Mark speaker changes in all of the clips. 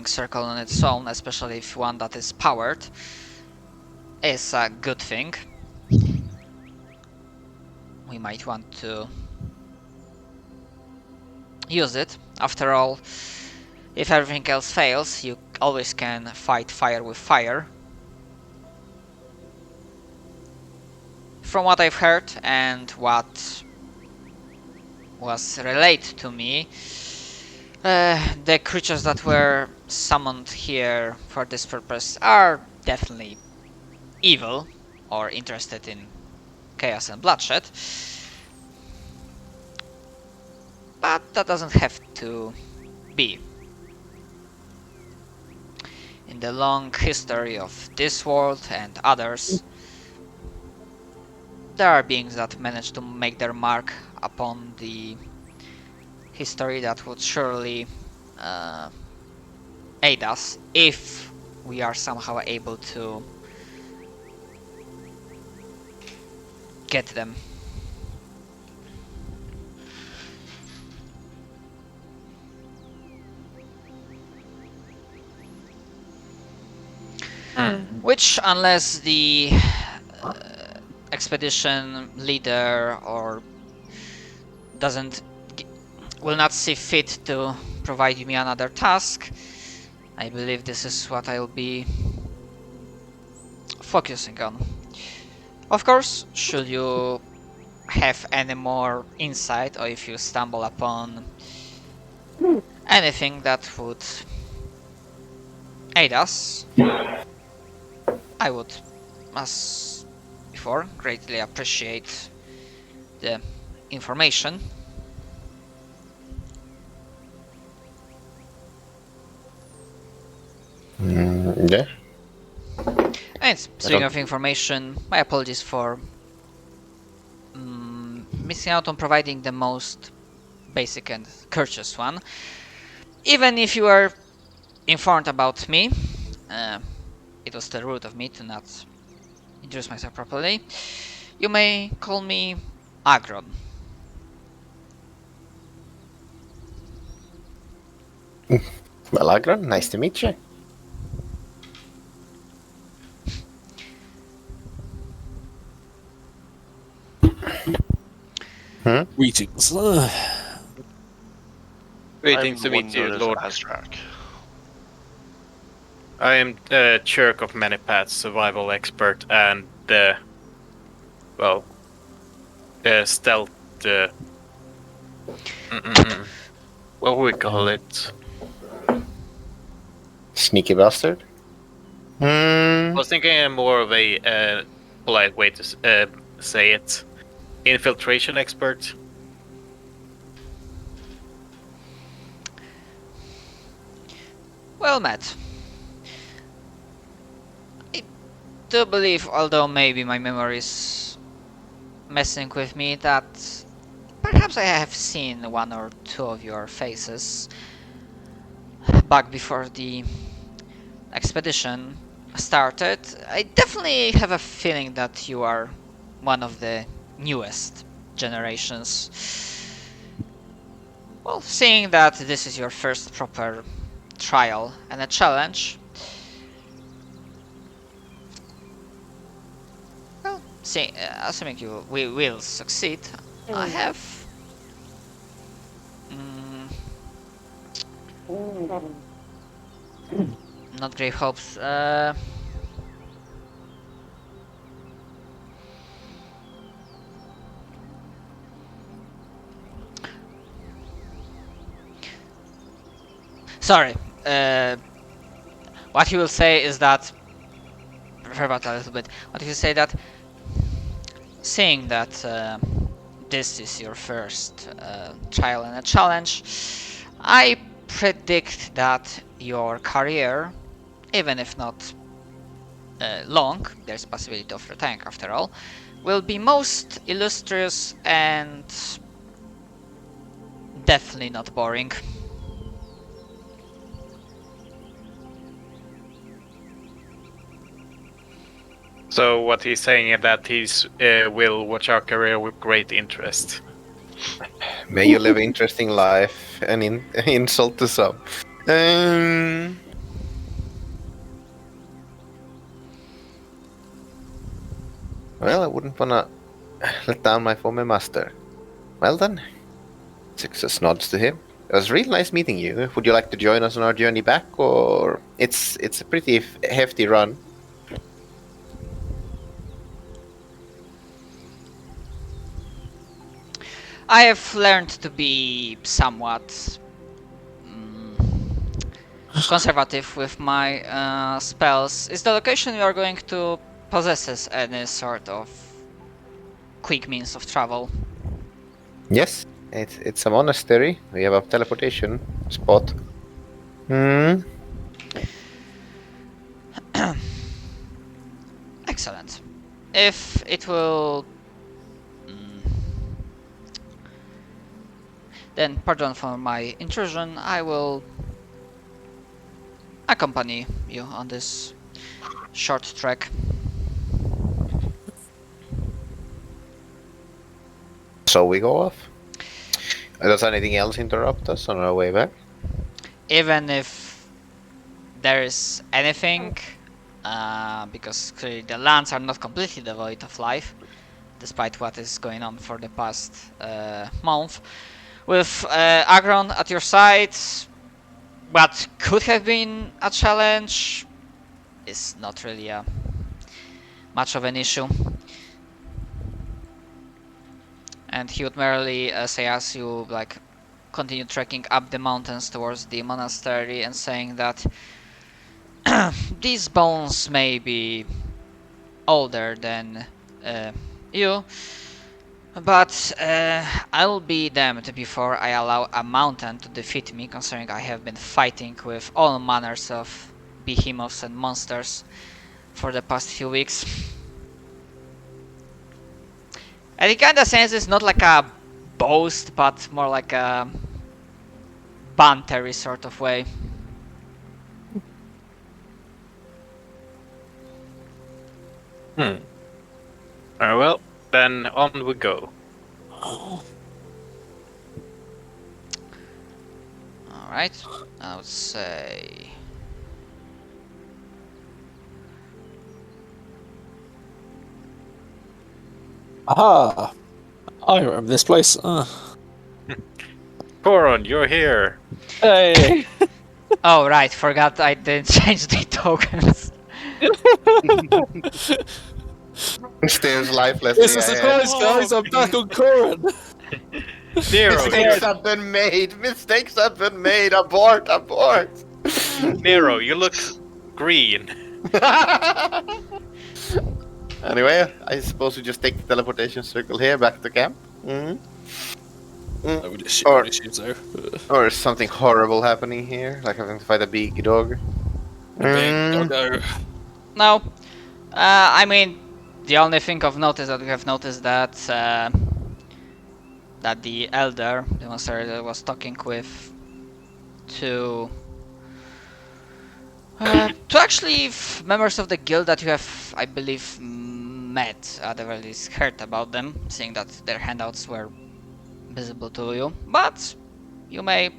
Speaker 1: circle on its own, especially if one that is powered, is a good thing. We might want to use it. After all, if everything else fails, you always can fight fire with fire. From what I've heard and what was relayed to me, the creatures that were summoned here for this purpose are definitely evil or interested in chaos and bloodshed. But that doesn't have to be. In the long history of this world and others, there are beings that manage to make their mark upon the history that would surely aid us if we are somehow able to get them. Which, unless the expedition leader or will not see fit to provide me another task, I believe this is what I'll be focusing on. Of course, should you have any more insight, or if you stumble upon anything that would aid us, I would, as before, greatly appreciate the information.
Speaker 2: Yeah.
Speaker 1: And speaking of information, my apologies for missing out on providing the most basic and courteous one. Even if you were informed about me, it was still rude of me to not introduce myself properly. You may call me Agron.
Speaker 2: Well, Agron, nice to meet you.
Speaker 3: Greetings.
Speaker 4: Greetings to meet you, Lord.
Speaker 5: Astrak.
Speaker 4: I am the Chirk of Many Paths survival expert and the stealth.
Speaker 5: What would we call it?
Speaker 2: Sneaky bastard.
Speaker 4: I was thinking more of a polite way to say it. Infiltration expert.
Speaker 1: Well met. I do believe, although maybe my memory is messing with me, that perhaps I have seen one or two of your faces back before the expedition started. I definitely have a feeling that you are one of the newest generations. Well, seeing that this is your first proper trial and a challenge, well, assuming we will succeed, I have not great hopes. Sorry. What he will say is that. Refer about a little bit. What he will say that, seeing that this is your first trial and a challenge, I predict that your career, even if not long, there's a possibility of returning after all, will be most illustrious and definitely not boring.
Speaker 4: So what he's saying is that he's will watch our career with great interest.
Speaker 2: May you live an interesting life and insult to some. Well, I wouldn't wanna let down my former master. Well then, Sixus nods to him. It was really nice meeting you. Would you like to join us on our journey back, or it's a pretty hefty run?
Speaker 1: I have learned to be somewhat conservative with my spells. Is the location you are going to possesses any sort of quick means of travel?
Speaker 2: Yes, it's a monastery. We have a teleportation spot. Hmm.
Speaker 1: Excellent. If it will... then pardon for my intrusion, I will accompany you on this short trek.
Speaker 2: So we go off. Does anything else interrupt us on our way back?
Speaker 1: Even if there is anything, because clearly the lands are not completely devoid of life, despite what is going on for the past month. With Agron at your side, what could have been a challenge is not really much of an issue. And he would merely say as you continue trekking up the mountains towards the monastery and saying that these bones may be older than you, but I'll be damned before I allow a mountain to defeat me, considering I have been fighting with all manners of behemoths and monsters for the past few weeks. And it kinda sense it's not like a boast, but more like a bantery sort of way.
Speaker 4: Well, then on we go.
Speaker 1: Alright, I would say...
Speaker 3: Aha! I remember this place.
Speaker 4: Coron, you're here.
Speaker 3: Hey!
Speaker 1: Oh right, forgot I didn't change the tokens.
Speaker 2: Stares lifelessly
Speaker 3: It's a
Speaker 2: ahead.
Speaker 3: surprise, guys! I'm back on Corin!
Speaker 4: Nero,
Speaker 2: Mistakes have been made. Mistakes have been made. Abort! Abort!
Speaker 4: Nero, you look green.
Speaker 2: Anyway, I suppose we just take the teleportation circle here back to camp. Mm-hmm.
Speaker 3: I would
Speaker 2: Or-
Speaker 3: assume so.
Speaker 2: Or is something horrible happening here, like having to fight a big dog?
Speaker 3: Doggo.
Speaker 1: No, I mean, the only thing of note is that we have noticed that that the elder, the monster that was talking with, to actually members of the guild that you have, I believe, met, at the very least heard about them, seeing that their handouts were visible to you, but you may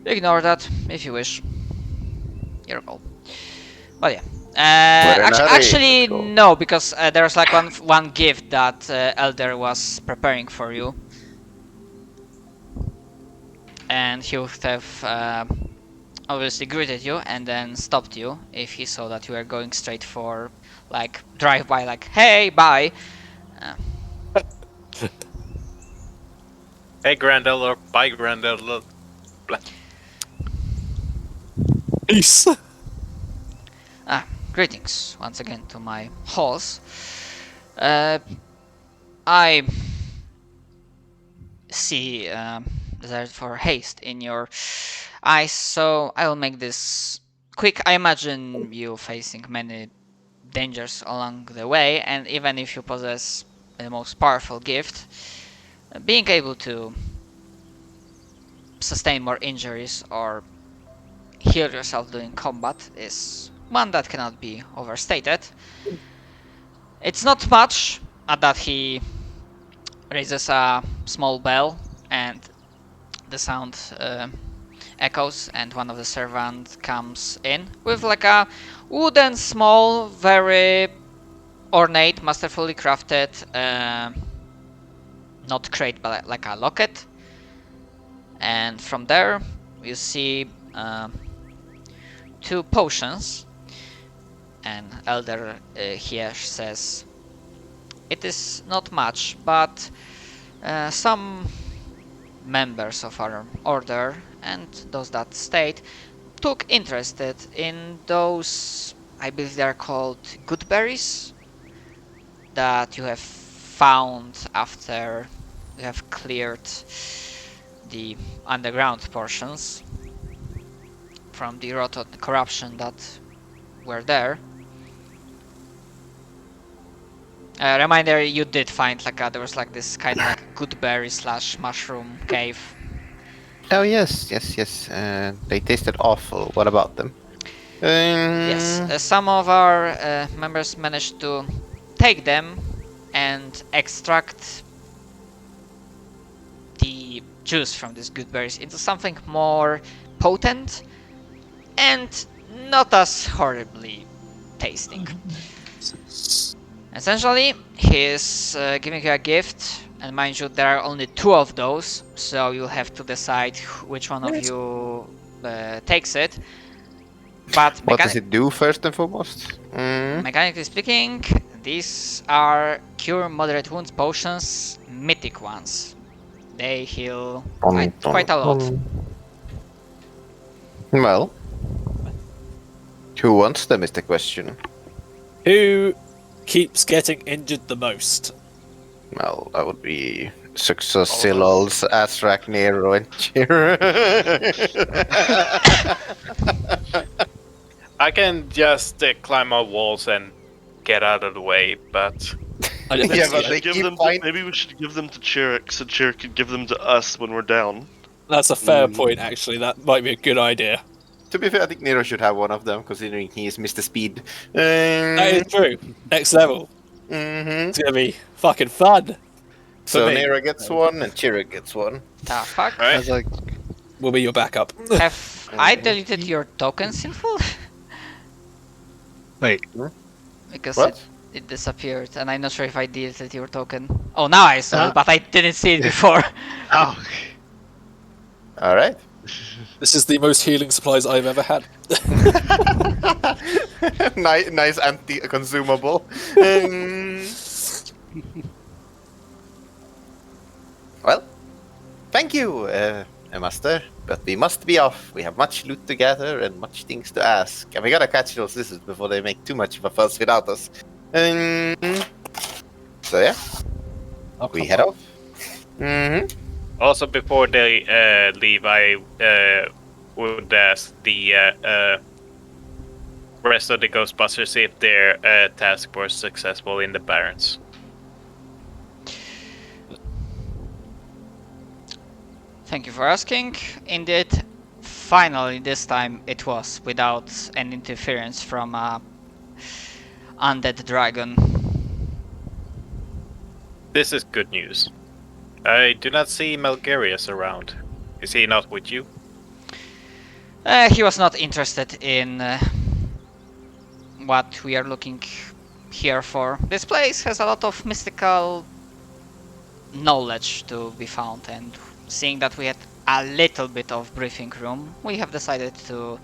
Speaker 1: ignore that if you wish. Your call. But yeah.
Speaker 2: We're in a hurry,
Speaker 1: Actually,
Speaker 2: let's go.
Speaker 1: no, because there's like one gift that Elder was preparing for you, and he would have obviously greeted you and then stopped you if he saw that you were going straight for drive by, hey, bye.
Speaker 4: Hey, Grand Elder. Bye, Grand Elder.
Speaker 3: Peace!
Speaker 1: Greetings once again to my halls. I see desire for haste in your eyes, so I will make this quick. I imagine you facing many dangers along the way, and even if you possess the most powerful gift, being able to sustain more injuries or heal yourself during combat is one that cannot be overstated. It's not much at that he raises a small bell and the sound echoes, and one of the servants comes in with a wooden, small, very ornate, masterfully crafted, not crate, but like a locket. And from there, you see 2 potions. And Elder here says, it is not much, but some members of our order and those that stayed took interested in those, I believe they are called good berries, that you have found after you have cleared the underground portions from the rot and corruption that were there. Reminder, you did find like there was like this kind of like good berry / mushroom cave.
Speaker 2: Oh yes. They tasted awful. What about them?
Speaker 1: Yes, some of our members managed to take them and extract the juice from these good berries into something more potent and not as horribly tasting. Essentially, he's giving you a gift, and mind you, there are only 2 of those, so you'll have to decide which one of you takes it. But
Speaker 2: What does it do first and foremost?
Speaker 1: mechanically speaking, these are cure moderate wounds potions, mythic ones. They heal quite a lot.
Speaker 2: Well, who wants them is the question.
Speaker 3: Who keeps getting injured the most?
Speaker 2: Well, that would be Successilals, Azrak, Nero, and Chira.
Speaker 5: I can just climb our walls and get out of the way, but
Speaker 3: I don't
Speaker 2: Yeah,
Speaker 3: think
Speaker 2: but
Speaker 3: so.
Speaker 2: they
Speaker 6: Give
Speaker 2: keep
Speaker 6: them maybe we should give them to Chirrut, so Chirrut could give them to us when we're down.
Speaker 3: That's a fair point, actually. That might be a good idea.
Speaker 2: To be fair, I think Nero should have one of them, considering he is Mr. Speed.
Speaker 3: That is true. Next level.
Speaker 2: Mm-hmm.
Speaker 3: It's gonna be fucking fun.
Speaker 2: So
Speaker 3: me.
Speaker 2: Nero gets one and Chirrut gets one.
Speaker 1: The fuck?
Speaker 5: Right.
Speaker 3: I was like, we'll be your backup.
Speaker 1: Have I deleted your token, Sinful?
Speaker 7: Wait.
Speaker 1: Because
Speaker 2: What?
Speaker 1: it disappeared, and I'm not sure if I deleted your token. Oh, now I saw it, but I didn't see it before.
Speaker 7: Oh.
Speaker 2: Alright.
Speaker 3: This is the most healing supplies I've ever had.
Speaker 2: Nice anti-consumable. Well, thank you, Master. But we must be off. We have much loot to gather and much things to ask. And we gotta catch those lizards before they make too much of a fuss without us. So yeah, we head off. Mm-hmm.
Speaker 4: Also, before they leave, I would ask the rest of the Ghostbusters if their task was successful in the Barrens.
Speaker 1: Thank you for asking. Indeed, finally this time it was, without any interference from a undead dragon.
Speaker 4: This is good news. I do not see Malgarius around. Is he not with you?
Speaker 1: He was not interested in what we are looking here for. This place has a lot of mystical knowledge to be found, and seeing that we had a little bit of briefing room, we have decided to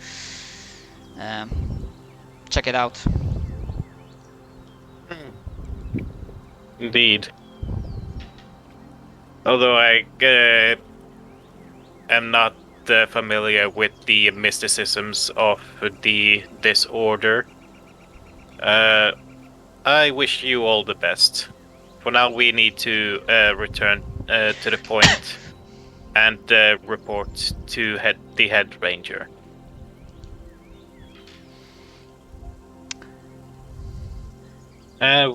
Speaker 1: check it out.
Speaker 4: Indeed. Although I am not familiar with the mysticisms of this order, I wish you all the best. For now, we need to return to the point and report to the head ranger.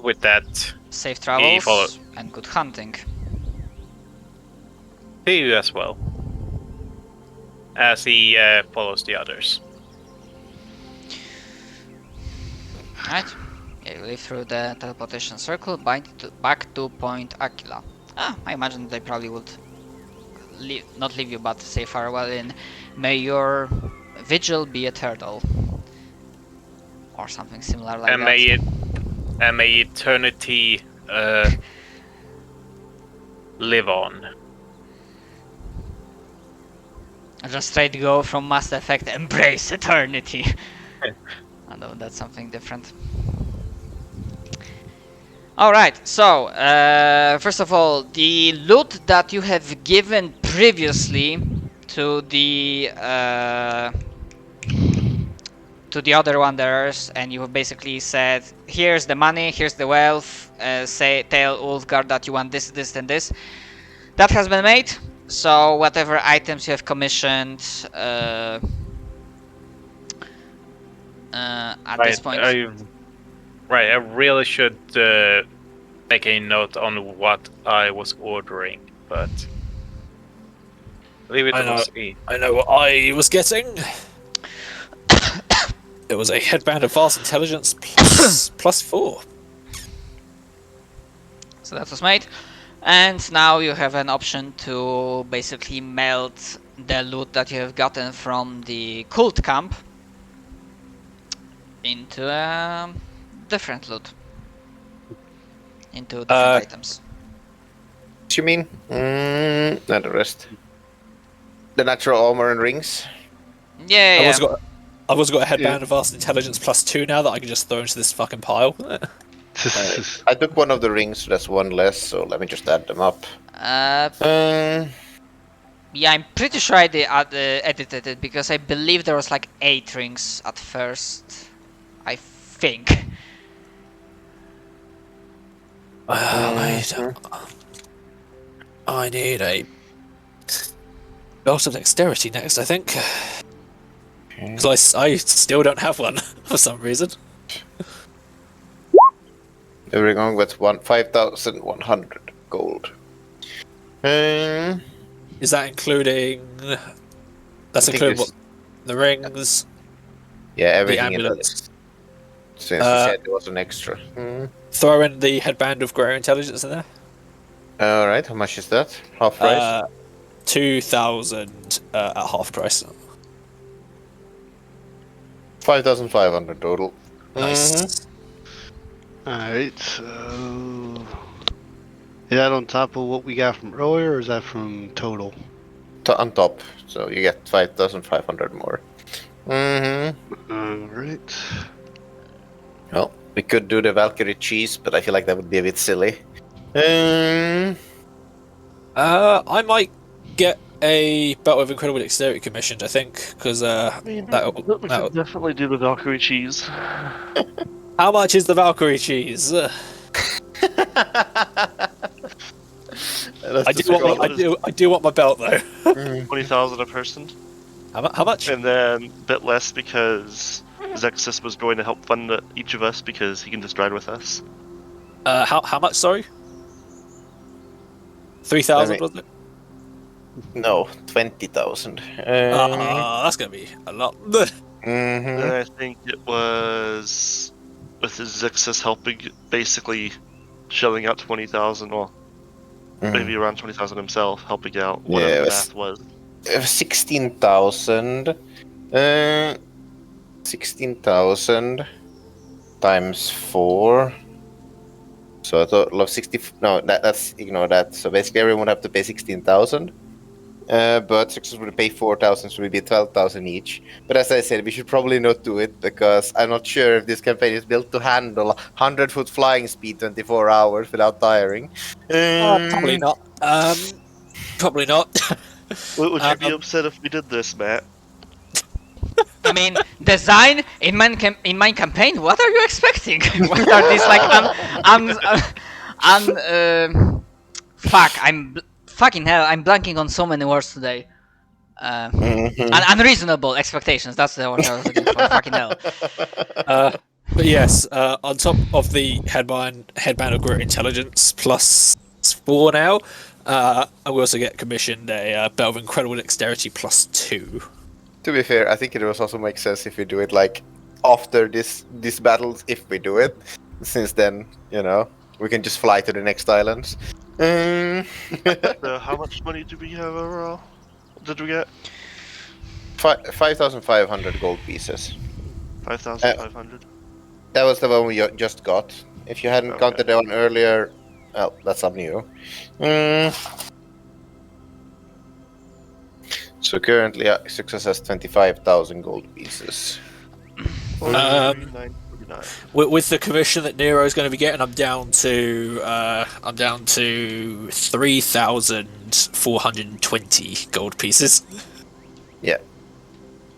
Speaker 4: With that,
Speaker 1: Safe
Speaker 4: follow-
Speaker 1: travels and good hunting.
Speaker 4: to you as well. As he follows the others.
Speaker 1: Right. Yeah, you leave through the teleportation circle, back to Point Aquila. I imagine they probably would not leave you, but say farewell in "May your vigil be eternal," or something similar like
Speaker 4: And
Speaker 1: that.
Speaker 4: may it and may eternity live on.
Speaker 1: Just straight go from Mass Effect, embrace eternity. I know that's something different. Alright, so first of all, the loot that you have given previously to the other wanderers, and you have basically said, here's the money, here's the wealth, tell Ulfgar that you want this, this, and this. That has been made, so whatever items you have commissioned at this point.
Speaker 4: I really should make a note on what I was ordering, but leave it to me.
Speaker 3: I know what I was getting. It was a headband of vast intelligence plus 4.
Speaker 1: So that was made. And now you have an option to basically melt the loot that you have gotten from the cult camp into a different loot. Into different items.
Speaker 2: What you mean? Not the rest. The natural armor and rings.
Speaker 1: Yeah.
Speaker 3: I've also got a headband of vast intelligence plus 2 now that I can just throw into this fucking pile.
Speaker 2: I took one of the rings, so that's one less, so let me just add them up.
Speaker 1: Yeah, I'm pretty sure I edited it because I believe there was like 8 rings at first. I think.
Speaker 3: I need a belt of dexterity next, I think. Because I still don't have one for some reason.
Speaker 2: We're going with 5,100 gold.
Speaker 3: Is that including? That's including what? The rings.
Speaker 2: Yeah, everything.
Speaker 3: The ambulance.
Speaker 2: Since you said there was an extra.
Speaker 3: Throw in the headband of greater intelligence in there.
Speaker 2: Alright, how much is that? Half price?
Speaker 3: 2,000 at half price.
Speaker 2: 5,500 total.
Speaker 3: Nice.
Speaker 6: Alright, so... Is that on top of what we got from earlier, or is that from total?
Speaker 2: On top, so you get 5,500 more.
Speaker 6: Alright.
Speaker 2: Well, we could do the Valkyrie cheese, but I feel like that would be a bit silly.
Speaker 3: I might get a belt of incredible dexterity commissioned, I think, because
Speaker 6: We could definitely do the Valkyrie cheese.
Speaker 3: How much is the Valkyrie cheese? I do want my belt though.
Speaker 6: 20,000 a person.
Speaker 3: How much?
Speaker 6: And then a bit less because Zexus was going to help fund each of us because he can just ride with us.
Speaker 3: How much? Sorry. 3,000 was it?
Speaker 2: No, 20,000.
Speaker 3: That's gonna be a lot.
Speaker 6: And I think it was with Zexus helping, basically shelling out 20,000, or maybe around 20,000 himself, helping out whatever the math was.
Speaker 2: 16,000. 16,000 times 4. So a total of 60. No, that's ignore that. So basically, everyone would have to pay 16,000. But Success would pay 4,000, so it would be 12,000 each. But as I said, we should probably not do it because I'm not sure if this campaign is built to handle 100-foot flying speed 24 hours without tiring.
Speaker 3: Probably not. Probably not.
Speaker 6: Would you be upset if we did this, Matt?
Speaker 1: I mean, design in my campaign. What are you expecting? What are these like? Fucking hell! I'm blanking on so many words today. Unreasonable expectations. That's the word I was looking for. Fucking hell.
Speaker 3: But yes, on top of the headband of great intelligence plus 4 now, and we also get commissioned a belt of incredible dexterity plus 2.
Speaker 2: To be fair, I think it would also make sense if we do it like after this battles, if we do it, since then, we can just fly to the next islands.
Speaker 6: How much money do we have overall? Did we get?
Speaker 2: 5,500 gold pieces.
Speaker 6: 5,500.
Speaker 2: That was the one we just got. If you hadn't
Speaker 6: Okay.
Speaker 2: counted that one earlier, well, that's something new. So currently, Success has 25,000 gold pieces.
Speaker 6: 49.
Speaker 3: With the commission that Nero's going to be getting, I'm down to 3,420 gold pieces.
Speaker 2: Yeah,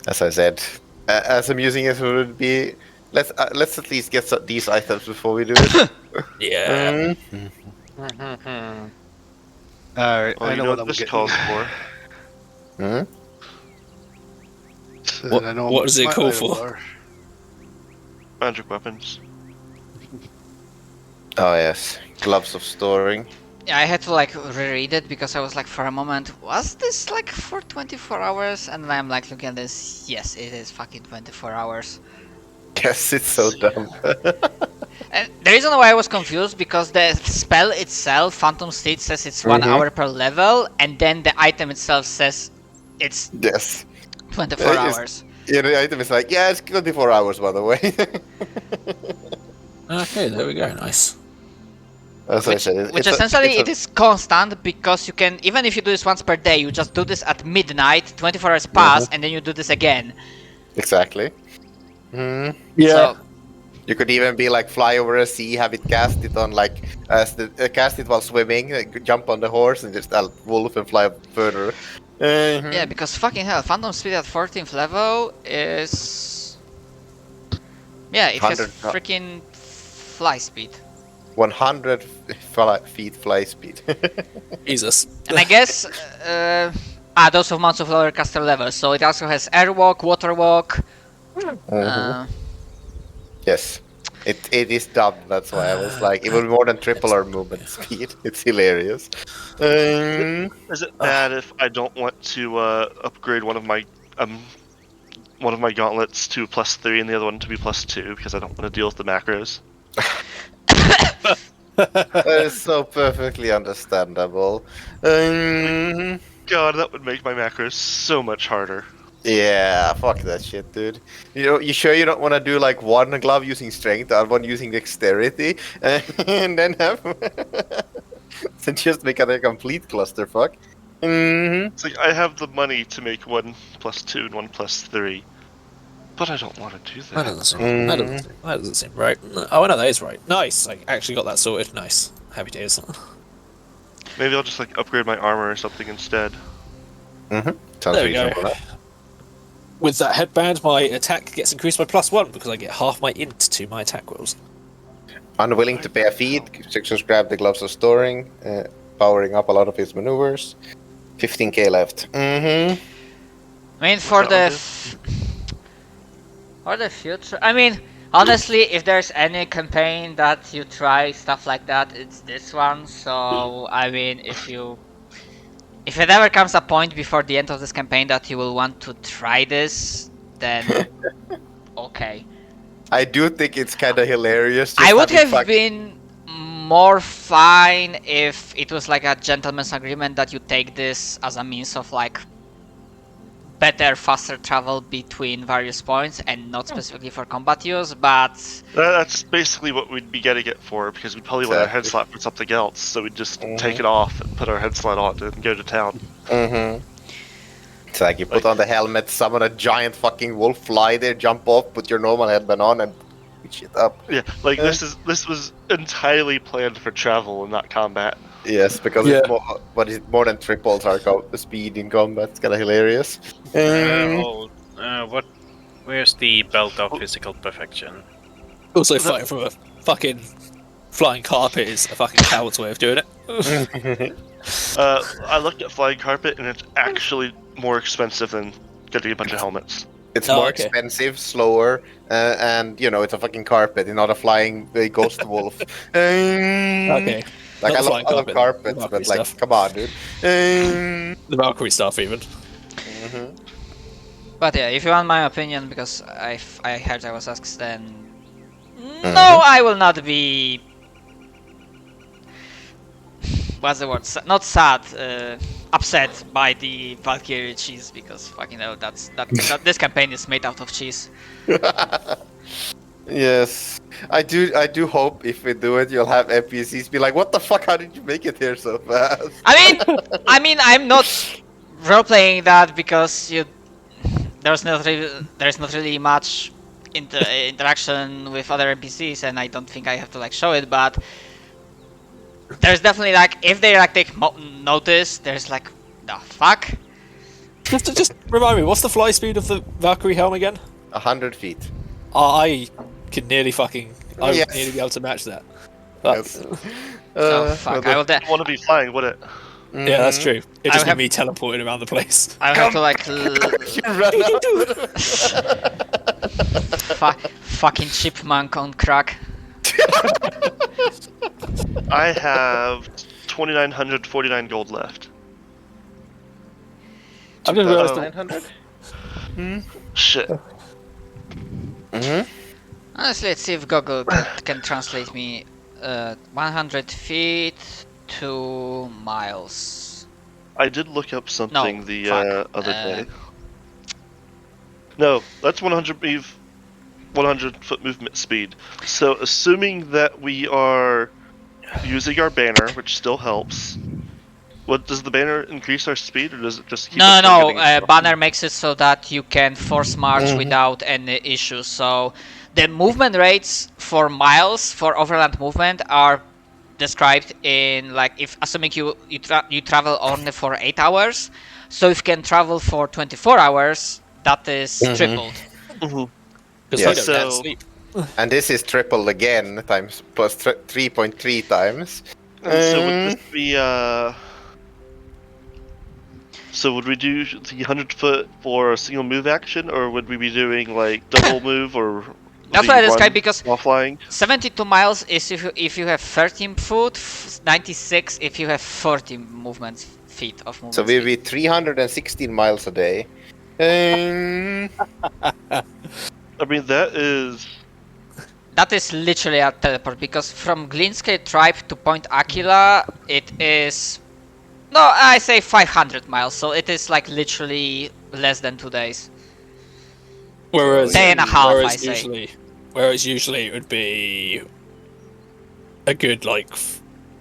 Speaker 2: as I said, as amusing as it would be, let's at least get these items before we do it.
Speaker 3: Yeah.
Speaker 7: Alright,
Speaker 6: Well,
Speaker 7: I
Speaker 6: you
Speaker 7: know
Speaker 6: know
Speaker 7: what
Speaker 6: what
Speaker 7: I'm
Speaker 6: this
Speaker 7: getting.
Speaker 6: calls for.
Speaker 3: What-
Speaker 7: I know
Speaker 3: what does it
Speaker 7: my
Speaker 3: call
Speaker 7: items
Speaker 3: for?
Speaker 7: are.
Speaker 6: Magic weapons.
Speaker 2: Oh yes, gloves of storing.
Speaker 1: Yeah, I had to like reread it because I was like, for a moment, was this like for 24 hours? And then I'm like looking at this. Yes, it is fucking 24 hours.
Speaker 2: Yes, it's so dumb.
Speaker 1: And the reason why I was confused because the spell itself, Phantom State, says it's 1 hour per level, and then the item itself says it's
Speaker 2: Yes.
Speaker 1: 24
Speaker 2: It's-
Speaker 1: hours.
Speaker 2: Yeah, the item is like, yeah, it's 24 hours, by the way.
Speaker 3: Okay, there we go. Nice.
Speaker 2: As I said,
Speaker 1: Which essentially it is constant because you can, even if you do this once per day, you just do this at midnight, 24 hours pass, and then you do this again.
Speaker 2: Exactly. Hmm.
Speaker 1: So,
Speaker 2: You could even be like fly over a sea, have it cast it on like cast it while swimming, jump on the horse and just wolf and fly further.
Speaker 1: yeah, because fucking hell, Phantom Speed at 14th level is... Yeah, it has
Speaker 2: 100
Speaker 1: freaking fly speed.
Speaker 2: 100 feet fly speed.
Speaker 3: Jesus.
Speaker 1: And I guess... those of mounts of lower caster level, so it also has airwalk, waterwalk.
Speaker 2: Yes. It is dumb, that's why I was like, even more than triple our movement speed. It's hilarious.
Speaker 6: Is it bad if I don't want to upgrade one of my gauntlets to +3 and the other one to be +2 because I don't want to deal with the macros?
Speaker 2: That is so perfectly understandable.
Speaker 6: God, that would make my macros so much harder.
Speaker 2: Yeah, fuck that shit, dude. You sure you don't want to do like one glove using strength and one using dexterity, and then have to just make it a complete clusterfuck?
Speaker 6: It's like I have the money to make one +2 and one +3, but I don't want to do
Speaker 3: That
Speaker 6: that.
Speaker 3: doesn't seem right. Oh, no, that is right. Nice. I actually got that sorted. Nice. Happy days.
Speaker 6: Maybe I'll just like upgrade my armor or something instead.
Speaker 2: Sounds
Speaker 3: There we go.
Speaker 2: reasonable.
Speaker 3: With that headband, my attack gets increased by +1 because I get half my int to my attack rolls.
Speaker 2: Unwilling to pay a fee, Sixers grab the gloves of storing, powering up a lot of his maneuvers. 15k left.
Speaker 1: I mean, for
Speaker 6: What's
Speaker 1: the...
Speaker 6: that
Speaker 1: For the future... I mean, honestly, if there's any campaign that you try stuff like that, it's this one. So, I mean, if it ever comes a point before the end of this campaign that you will want to try this, then okay.
Speaker 2: I do think it's kind of hilarious. just
Speaker 1: I would
Speaker 2: having
Speaker 1: have been more fine if it was like a gentleman's agreement that you take this as a means of like better, faster travel between various points and not specifically for combat use, but
Speaker 6: That's basically what we'd be getting it for, because we'd probably want a head
Speaker 2: Exactly.
Speaker 6: slap for something else, so we'd just take it off and put our head slap on and go to town.
Speaker 2: It's like you put on the helmet, summon a giant fucking wolf, fly there, jump off, put your normal headband on, and pick shit up.
Speaker 6: Yeah, like this was entirely planned for travel and not combat.
Speaker 2: Yes, because
Speaker 3: Yeah.
Speaker 2: it's more than triples our speed in combat. It's kind of hilarious.
Speaker 4: Where's the belt of physical perfection?
Speaker 3: Also, fighting from a fucking flying carpet is a fucking coward's way of doing it.
Speaker 6: I looked at flying carpet, and it's actually more expensive than getting a bunch of helmets.
Speaker 2: It's
Speaker 3: Oh,
Speaker 2: more
Speaker 3: okay.
Speaker 2: expensive, slower, and you know it's a fucking carpet, and not a flying ghost wolf.
Speaker 3: Okay.
Speaker 2: Like
Speaker 3: Not
Speaker 2: I love
Speaker 3: flying
Speaker 2: other
Speaker 3: carpet,
Speaker 2: carpets,
Speaker 3: the
Speaker 2: but
Speaker 3: Valkyrie
Speaker 2: like,
Speaker 3: stuff.
Speaker 2: come on, dude.
Speaker 3: The Valkyrie stuff, even.
Speaker 1: But yeah, if you want my opinion, because I heard I was asked, then no, I will not be. What's the word? Not sad, upset by the Valkyrie cheese, because fucking hell, that this campaign is made out of cheese.
Speaker 2: Yes. I do hope if we do it, you'll have NPCs be like, "What the fuck? How did you make it here so fast?"
Speaker 1: I mean, I'm not role-playing that because there's not really much interaction with other NPCs, and I don't think I have to like show it. But there's definitely like if they like take notice, there's like the fuck.
Speaker 3: Just remind me, what's the fly speed of the Valkyrie helm again?
Speaker 2: 100 feet.
Speaker 3: I could nearly fucking. I would
Speaker 2: Yes.
Speaker 3: nearly be able to match that. But,
Speaker 2: Yes.
Speaker 1: So fuck. I will.
Speaker 6: Wouldn't want to be flying, would it?
Speaker 3: yeah, that's true. It
Speaker 1: I
Speaker 3: just
Speaker 1: have-
Speaker 3: be me teleporting around the place.
Speaker 1: I have to like
Speaker 2: You run out.
Speaker 1: fucking chipmunk on crack.
Speaker 6: I have 2,949 gold left.
Speaker 3: I've just realised
Speaker 2: 900.
Speaker 6: Shit.
Speaker 1: Honestly, let's see if Google can translate me 100 feet to miles.
Speaker 6: I did look up something
Speaker 1: No,
Speaker 6: the
Speaker 1: fuck.
Speaker 6: other day. No, that's 100 foot movement speed. So assuming that we are using our banner, which still helps. What does the banner increase our speed, or does it just keep us from
Speaker 1: No,
Speaker 6: getting in trouble?
Speaker 1: banner makes it so that you can force march without any issues. So the movement rates for miles for overland movement are described in like if assuming you travel only for 8 hours. So if you can travel for 24 hours, that is tripled.
Speaker 6: Mhm.
Speaker 3: Because
Speaker 2: Yeah,
Speaker 3: I don't
Speaker 6: so-
Speaker 3: sleep.
Speaker 2: And this is triple again times plus 3.3 times.
Speaker 6: And so would this be so would we do the 100 foot for a single move action, or would we be doing like double move, or
Speaker 1: That's
Speaker 6: the
Speaker 1: what I described
Speaker 6: run
Speaker 1: because
Speaker 6: while flying?
Speaker 1: 72 miles is if you have 13 foot, 96 if you have 40 feet of movement.
Speaker 2: So we'll
Speaker 1: speed.
Speaker 2: be 316 miles a day. Um,
Speaker 6: I mean,
Speaker 1: That is literally a teleport because from Glinske tribe to Point Aquila it is I say 500 miles, so it is like literally less than 2 days.
Speaker 3: Whereas,
Speaker 1: Day and a half,
Speaker 3: whereas
Speaker 1: I say.
Speaker 3: usually it would be a good like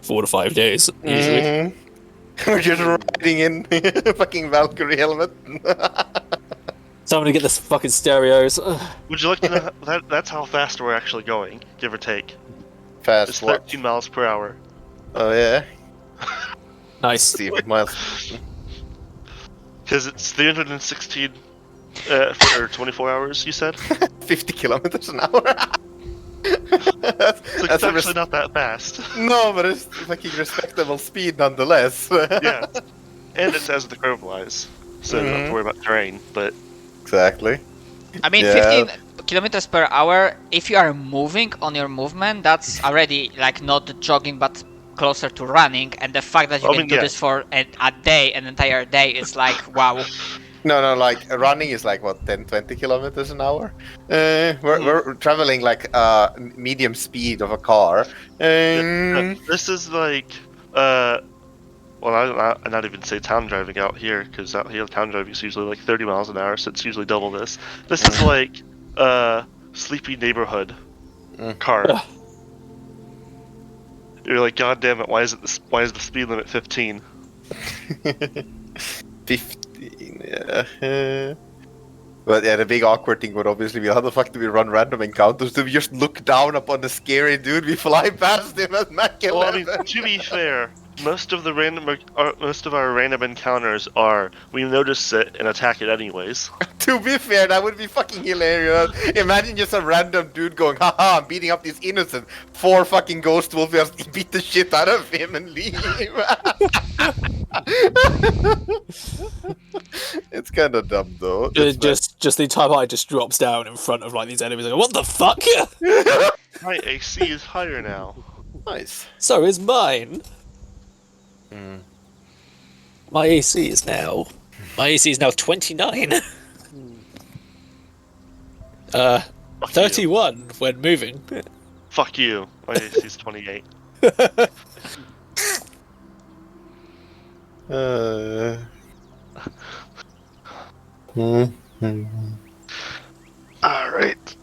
Speaker 3: 4 to 5 days. Usually,
Speaker 2: We're just riding in fucking Valkyrie helmet.
Speaker 3: somebody get this fucking stereos. Ugh.
Speaker 6: would you like to know that's how fast we're actually going, give or take?
Speaker 2: Fast
Speaker 6: It's
Speaker 2: what?
Speaker 6: 13 miles per hour.
Speaker 2: Oh yeah.
Speaker 3: Nice.
Speaker 2: See what miles.
Speaker 6: Because it's 316 for 24 hours, you said?
Speaker 2: 50 kilometers an hour. that's,
Speaker 6: So
Speaker 2: that's
Speaker 6: it's
Speaker 2: a
Speaker 6: actually not that fast.
Speaker 2: No, but it's fucking respectable speed nonetheless.
Speaker 6: Yeah. And it's as the crow flies, so you don't have to worry about terrain, but
Speaker 2: Exactly.
Speaker 1: I mean,
Speaker 2: Yeah.
Speaker 1: 15 kilometers per hour. If you are moving on your movement, that's already like not jogging, but closer to running. And the fact that you
Speaker 6: I
Speaker 1: can
Speaker 6: mean,
Speaker 1: do
Speaker 6: yeah.
Speaker 1: this for a day, an entire day, is like wow.
Speaker 2: No, like running is like what 10-20 kilometers an hour. We're traveling like medium speed of a car.
Speaker 6: this is like, well, I not even say town driving out here, because out here town driving is usually like 30 miles an hour, so it's usually double this. This is like, sleepy neighborhood car.
Speaker 3: Ugh.
Speaker 6: You're like, God damn it! Why is the speed limit 15?
Speaker 2: 15, yeah. But yeah, the big awkward thing would obviously be how the fuck do we run random encounters? Do we just look down upon the scary dude? We fly past him at Mach 11?
Speaker 6: Well, I mean, to be fair, most of our random encounters are we notice it and attack it anyways.
Speaker 2: To be fair, that would be fucking hilarious. Imagine just a random dude going, haha, I'm beating up this innocent. 4 fucking ghost wolves just beat the shit out of him and leave. It's kind of dumb though. It's
Speaker 3: Just the entire party just drops down in front of like these enemies. Like, what the fuck?
Speaker 6: My AC is higher now.
Speaker 2: nice.
Speaker 3: So is mine. My AC is now 29. 31 when moving.
Speaker 6: Fuck you. My AC is 28. Alright.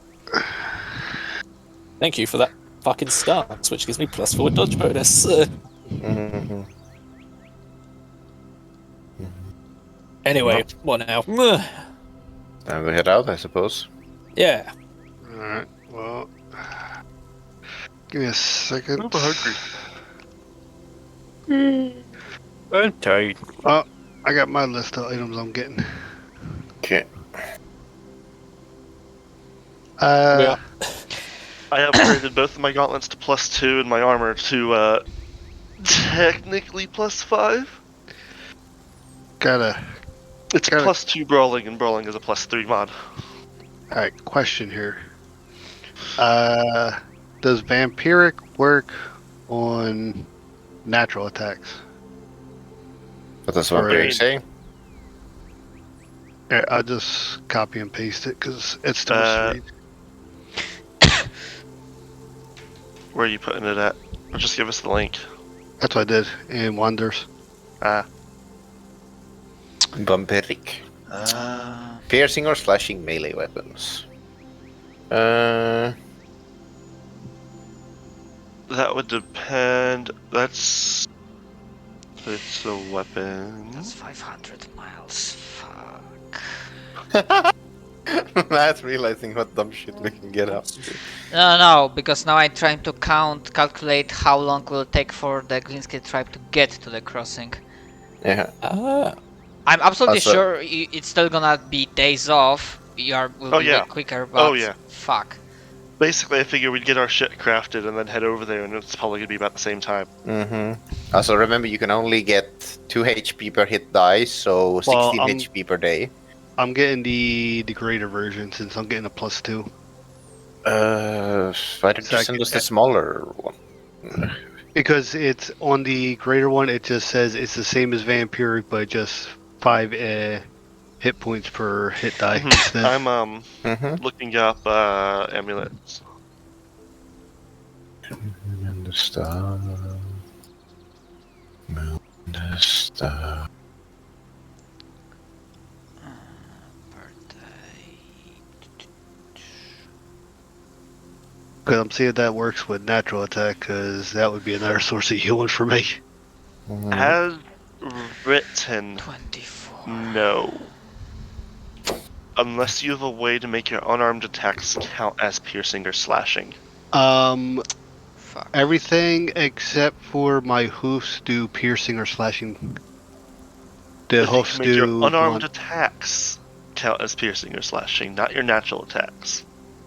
Speaker 3: Thank you for that fucking stance, which gives me +4 dodge bonus.
Speaker 2: Mhm.
Speaker 3: Anyway, what now?
Speaker 2: Time to head out, I suppose.
Speaker 3: Yeah.
Speaker 7: Alright, well. Give me a second.
Speaker 6: I'm hungry.
Speaker 5: I'm tired.
Speaker 7: Oh, I got my list of items I'm getting.
Speaker 2: Okay.
Speaker 3: Yeah.
Speaker 6: I upgraded both of my gauntlets to +2 and my armor to technically +5.
Speaker 7: Got
Speaker 6: It's
Speaker 7: Got it.
Speaker 6: +2 brawling, and brawling is a +3 mod.
Speaker 7: Alright, question here. Does vampiric work on natural attacks?
Speaker 2: What does
Speaker 7: Or-
Speaker 2: Vampiric say?
Speaker 7: Yeah, I'll just copy and paste it because it's too
Speaker 6: Uh,
Speaker 7: sweet.
Speaker 6: Where are you putting it at? Or just give us the link.
Speaker 7: That's what I did in Wonders.
Speaker 6: Ah,
Speaker 2: Vampiric.
Speaker 1: Uh,
Speaker 2: Piercing or slashing melee weapons. Uh,
Speaker 6: that would depend. It's a weapon.
Speaker 1: that's 500 miles. Fuck.
Speaker 2: Matt's realizing what dumb shit we can get up to.
Speaker 1: No, because now I'm trying to calculate how long will it take for the Glinsky tribe to get to the crossing.
Speaker 2: Yeah.
Speaker 1: I'm absolutely
Speaker 2: Also-
Speaker 1: sure it's still gonna be days off. Will
Speaker 6: Oh,
Speaker 1: be
Speaker 6: yeah.
Speaker 1: way quicker, but
Speaker 6: Oh, yeah.
Speaker 1: fuck.
Speaker 6: Basically, I figure we'd get our shit crafted and then head over there, and it's probably gonna be about the same time.
Speaker 2: Mm-hmm. Also, remember you can only get 2 HP per hit die, so 16
Speaker 7: I'm-
Speaker 2: HP per day.
Speaker 7: I'm getting the greater version since I'm getting a +2.
Speaker 2: Why don't
Speaker 7: So
Speaker 2: you
Speaker 7: I
Speaker 2: send
Speaker 7: can-
Speaker 2: us the smaller one?
Speaker 7: Because it's on the greater one, it just says it's the same as vampiric, but just 5 hit points per hit die
Speaker 6: Mhm.
Speaker 7: instead.
Speaker 6: I'm
Speaker 2: Mm-hmm.
Speaker 6: looking up amulets.
Speaker 2: And the star. Moon the star.
Speaker 7: Because I'm seeing if that works with natural attack, because that would be another source of healing for me.
Speaker 2: Mhm.
Speaker 6: As written,
Speaker 1: 24.
Speaker 6: no. Unless you have a way to make your unarmed attacks count as piercing or slashing.
Speaker 1: Fuck.
Speaker 7: Everything except for my hoofs do piercing or slashing. The
Speaker 6: If you
Speaker 7: hoofs
Speaker 6: can make your
Speaker 7: do
Speaker 6: unarmed
Speaker 7: blunt.
Speaker 6: attacks count as piercing or slashing, not your natural attacks.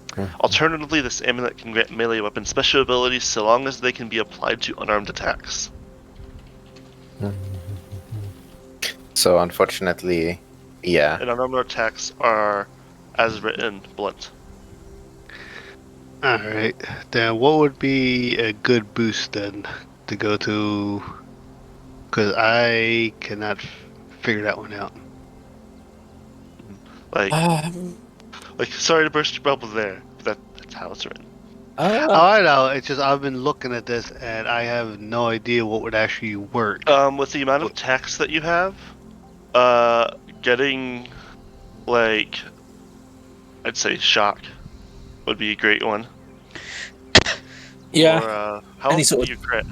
Speaker 2: Mhm.
Speaker 6: Alternatively, this amulet can grant melee weapon special abilities so long as they can be applied to unarmed attacks.
Speaker 2: So, unfortunately, yeah.
Speaker 6: And unarmed attacks are, as written, blunt.
Speaker 7: Alright, then what would be a good boost then to go to? Because I cannot figure that one out.
Speaker 6: Like,
Speaker 3: Um,
Speaker 6: sorry to burst your bubble there, but that's how it's written.
Speaker 7: Oh, I know, it's just I've been looking at this and I have no idea what would actually work.
Speaker 6: With the amount of attacks that you have, getting, like, I'd say shock would be a great one.
Speaker 3: yeah.
Speaker 6: Or, how
Speaker 3: Any
Speaker 6: often
Speaker 3: sort
Speaker 6: do you crit?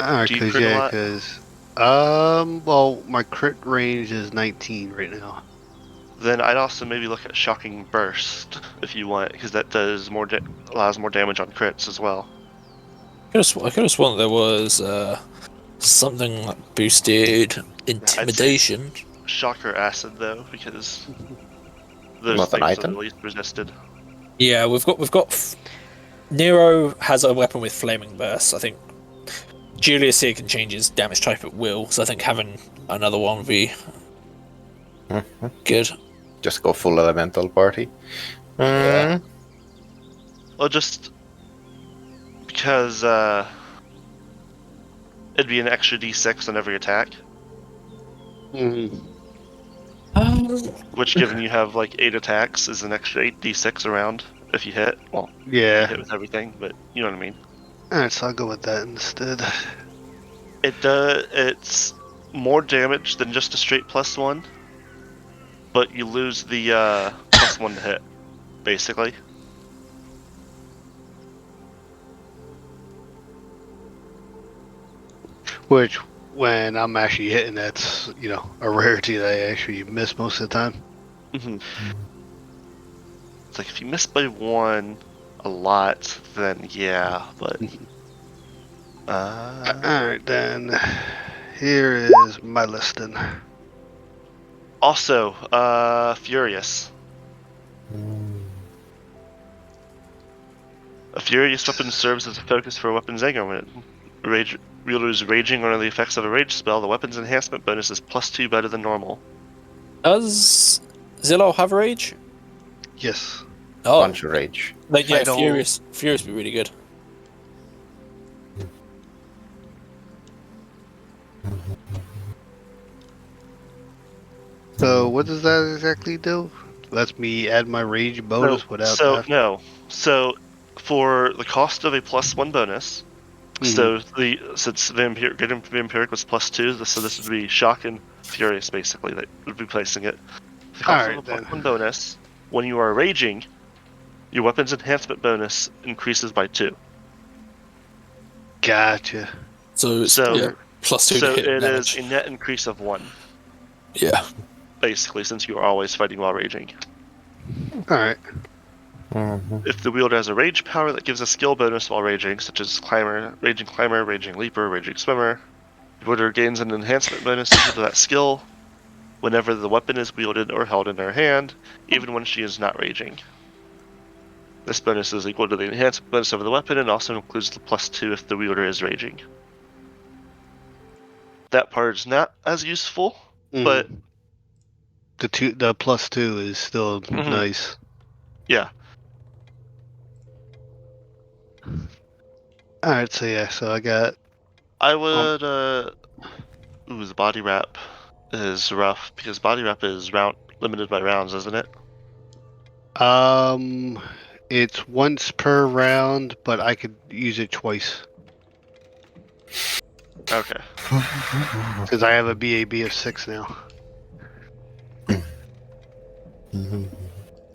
Speaker 7: Alright,
Speaker 6: do you
Speaker 7: cause
Speaker 6: crit a
Speaker 7: yeah,
Speaker 6: lot?
Speaker 7: cause well, my crit range is 19 right now.
Speaker 6: Then I'd also maybe look at shocking burst if you want, because that does allows more damage on crits as well.
Speaker 3: I could have sworn there was something like boosted intimidation.
Speaker 6: Shocker acid though, because those
Speaker 2: Not an
Speaker 6: things are
Speaker 2: item?
Speaker 6: the least resisted.
Speaker 3: Yeah, we've got. Nero has a weapon with flaming bursts. I think Julius here can change his damage type at will, so I think having another one would be
Speaker 2: Mhm.
Speaker 3: good.
Speaker 2: Just go full elemental party.
Speaker 3: Yeah.
Speaker 6: Well, just because it'd be an extra d6 on every attack,
Speaker 7: Mm-hmm.
Speaker 6: which given you have like 8 attacks is an extra 8d6 around if you hit. Well, you
Speaker 7: Yeah.
Speaker 6: hit with everything, but you know what I mean.
Speaker 7: Alright, so I'll go with that instead.
Speaker 6: It's more damage than just a straight +1. but you lose the +1 to hit, basically.
Speaker 7: Which, when I'm actually hitting, that's a rarity that I actually miss most of the time.
Speaker 6: Mm-hmm. It's like if you miss by 1 a lot, then yeah, but.
Speaker 7: Alright, then. Here is my listing.
Speaker 6: Also, Furious. A Furious weapon serves as a focus for a weapon's anger. When wielder is raging under the effects of a rage spell, the weapon's enhancement bonus is +2 better than normal.
Speaker 3: Does Zillow have rage?
Speaker 7: Yes.
Speaker 3: Oh,
Speaker 2: Bunch of rage.
Speaker 3: then yeah,
Speaker 6: Final-
Speaker 3: Furious would be really good.
Speaker 7: So, what does that exactly do? Lets me add my rage bonus without having.
Speaker 6: No. So, for the cost of a +1 bonus, so since Vampiric was +2, so this would be Shock and Furious basically that would be placing it. The cost
Speaker 7: Alright,
Speaker 6: of a
Speaker 7: then.
Speaker 6: +1 bonus, when you are raging, your weapon's enhancement bonus increases by 2.
Speaker 7: Gotcha.
Speaker 3: So it's
Speaker 6: So-
Speaker 3: yeah, +2
Speaker 6: So
Speaker 3: to hit
Speaker 6: it
Speaker 3: damage.
Speaker 6: is a net increase of 1,
Speaker 3: Yeah.
Speaker 6: basically, since you are always fighting while raging.
Speaker 7: Alright.
Speaker 6: If the wielder has a rage power that gives a skill bonus while raging, such as Raging Climber, Raging Leaper, Raging Swimmer, the wielder gains an enhancement bonus equal to that skill whenever the weapon is wielded or held in her hand, even when she is not raging. This bonus is equal to the enhancement bonus of the weapon and also includes the +2 if the wielder is raging. That part is not as useful, but
Speaker 7: the +2 is still nice.
Speaker 6: yeah.
Speaker 7: Alright, so yeah, so I got.
Speaker 6: I would, the body wrap is rough, because body wrap is limited by rounds, isn't it?
Speaker 7: It's once per round, but I could use it twice.
Speaker 6: Okay.
Speaker 7: Because I have a BAB of 6 now.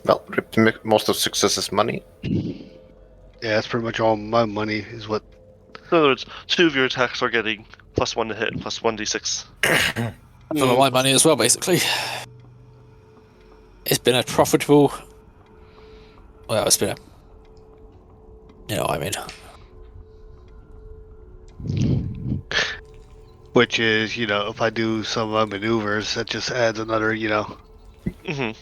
Speaker 2: Well, most of success is money.
Speaker 7: Yeah, that's pretty much all my money is what.
Speaker 6: In other words, 2 of your attacks are getting +1 to hit and +1d6.
Speaker 3: For my money as well, basically. It's been a profitable. Well, it's been a. You know what I mean.
Speaker 7: Which is, if I do some of my maneuvers, that just adds another,
Speaker 6: Mm-hmm.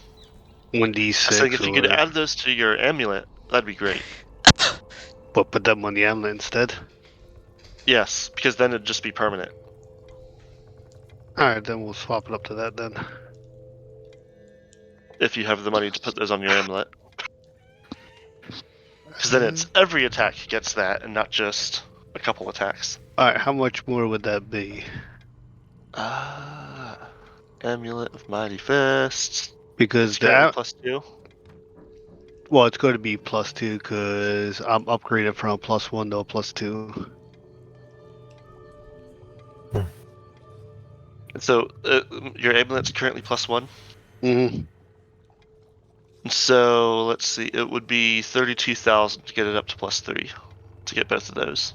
Speaker 7: 1d6.
Speaker 6: So if you could add those to your amulet, that'd be great.
Speaker 7: But put them on the amulet instead.
Speaker 6: Yes, because then it'd just be permanent.
Speaker 7: Alright, then we'll swap it up to that then.
Speaker 6: If you have the money to put those on your amulet. Because then it's every attack gets that, and not just a couple attacks.
Speaker 7: Alright, how much more would that be?
Speaker 6: Amulet of Mighty Fists.
Speaker 7: Because
Speaker 6: That
Speaker 7: that.
Speaker 6: +2.
Speaker 7: Well, it's going to be +2 because I'm upgraded from a +1 to a +2.
Speaker 6: So your amulet's currently +1.
Speaker 7: Mm-hmm.
Speaker 6: So let's see, it would be 32,000 to get it up to +3 to get both of those.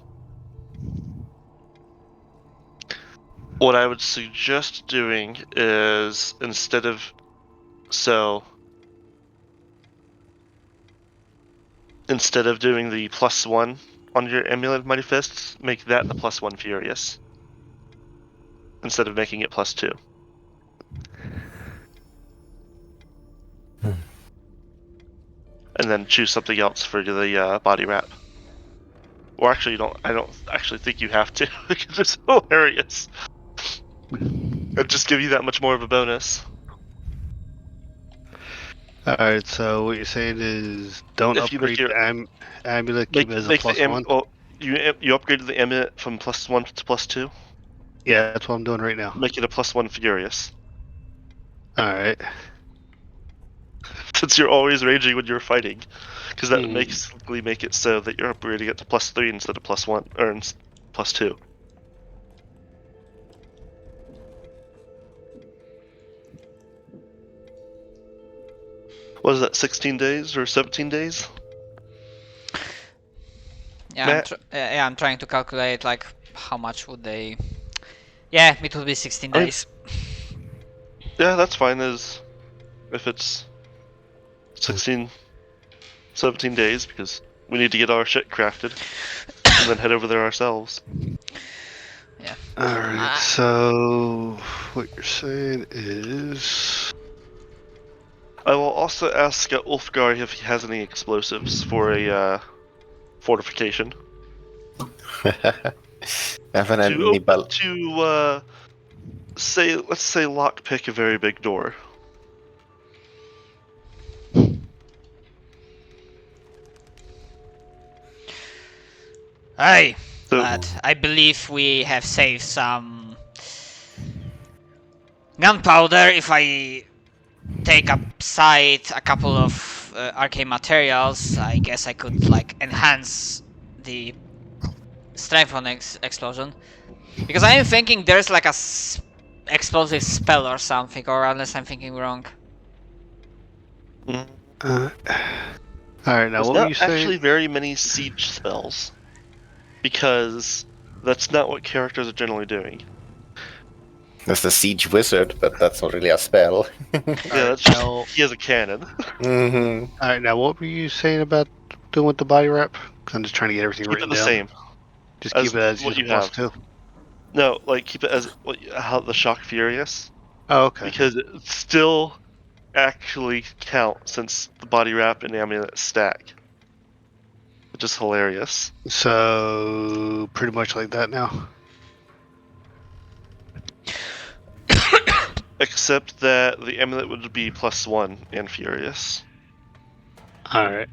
Speaker 6: What I would suggest doing is instead of doing the +1 on your amulet of Mighty Fists, make that the +1 Furious instead of making it +2. And then choose something else for the body wrap. Or actually, I don't actually think you have to because it's hilarious. It'd just give you that much more of a bonus.
Speaker 7: Alright, so what you're saying is don't
Speaker 6: If you make
Speaker 7: upgrade the amulet, keep it as a +1?
Speaker 6: You upgraded the amulet from +1 to +2.
Speaker 7: Yeah, that's what I'm doing right now.
Speaker 6: Make it a +1 Furious.
Speaker 7: Alright.
Speaker 6: Since you're always raging when you're fighting, because that would basically make it so that you're upgrading it to +3 instead of +1 or +2. What is that? 16 days or 17 days?
Speaker 1: Yeah,
Speaker 6: Matt?
Speaker 1: I'm trying to calculate like how much would they. Yeah, it would be 16
Speaker 6: I mean-
Speaker 1: days.
Speaker 6: Yeah, that's fine. As if it's 16, 17 days, because we need to get our shit crafted and then head over there ourselves.
Speaker 1: Yeah.
Speaker 7: Alright, so what you're saying is.
Speaker 6: I will also ask Ulfgar if he has any explosives for a fortification.
Speaker 2: Haven't had
Speaker 6: To
Speaker 2: any bal-
Speaker 6: let's say lockpick a very big door.
Speaker 1: Hey,
Speaker 6: So
Speaker 1: lad, I believe we have saved some gunpowder if I take aside a couple of arcane materials. I guess I could like enhance the strength on explosion, because I am thinking there's like a explosive spell or something, or unless I'm thinking wrong.
Speaker 6: mm,
Speaker 7: Alright, now
Speaker 6: there's
Speaker 7: what were
Speaker 6: not
Speaker 7: you saying?
Speaker 6: actually very many siege spells because that's not what characters are generally doing.
Speaker 2: There's the siege wizard, but that's not really a spell.
Speaker 6: Yeah, that's just
Speaker 7: now-
Speaker 6: he has a cannon.
Speaker 2: Mm-hmm.
Speaker 7: Alright, now what were you saying about doing with the body wrap? 'Cause I'm just trying to get everything
Speaker 6: Keep it
Speaker 7: written
Speaker 6: the
Speaker 7: down.
Speaker 6: same.
Speaker 7: Just
Speaker 6: as
Speaker 7: keep it as
Speaker 6: what
Speaker 7: just
Speaker 6: you
Speaker 7: a plus
Speaker 6: have.
Speaker 7: 2.
Speaker 6: No, like keep it as how the shock furious,
Speaker 7: Oh, okay.
Speaker 6: because it still actually count since the body wrap and amulet stack, which is hilarious.
Speaker 7: So pretty much like that now.
Speaker 6: Except that the amulet would be +1 and furious.
Speaker 7: Alright.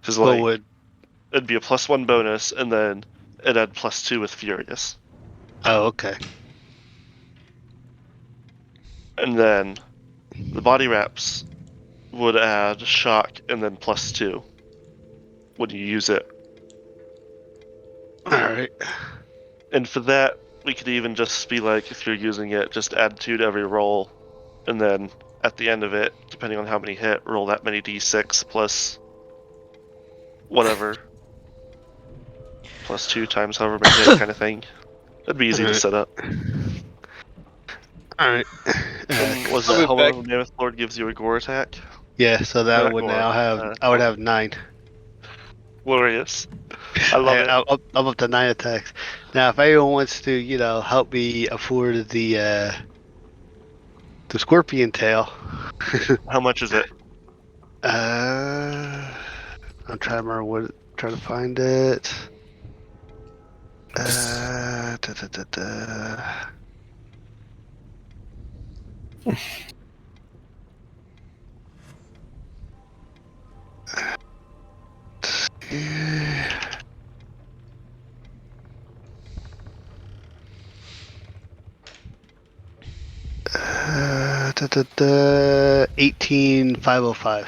Speaker 6: Because
Speaker 7: What
Speaker 6: like
Speaker 7: would
Speaker 6: it'd be a +1 bonus, and then it had +2 with furious,
Speaker 7: Oh, okay.
Speaker 6: and then the body wraps would add shock and then +2 when you use it.
Speaker 7: Alright.
Speaker 6: And for that, we could even just be like, if you're using it, just add 2 to every roll, and then at the end of it, depending on how many hit, roll that many d6 plus whatever. +2 times however many hit kind of thing. That'd be easy to
Speaker 7: Alright.
Speaker 6: set up.
Speaker 7: Alright.
Speaker 6: And was
Speaker 5: I'll
Speaker 6: that
Speaker 5: be
Speaker 6: how
Speaker 5: back.
Speaker 6: Mammoth Lord gives you a gore attack?
Speaker 7: Yeah, so that
Speaker 6: Not
Speaker 7: would
Speaker 6: gore,
Speaker 7: now have I would have 9.
Speaker 6: Glorious. I love it.
Speaker 7: I'm up to 9 attacks. Now, if anyone wants to, help me afford the scorpion tail,
Speaker 6: How much is it?
Speaker 7: I'm trying to remember trying to find it. Da, da, da, da. Da, da, da, 18505.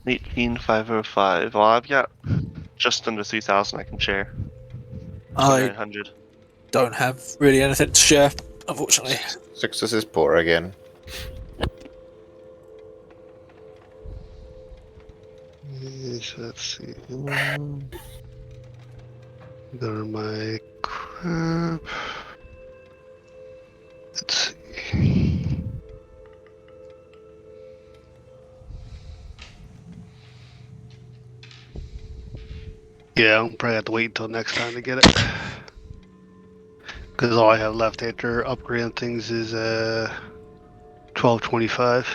Speaker 6: $18,505. Well, I've got just under 3,000 I can share.
Speaker 3: I
Speaker 6: 900.
Speaker 3: don't have really anything to share, unfortunately.
Speaker 2: Success is poor again.
Speaker 7: Yes, let's see. Go to my crap. Let's see. Yeah, I'll probably have to wait until next time to get it. Because all I have left after upgrading things is 1225.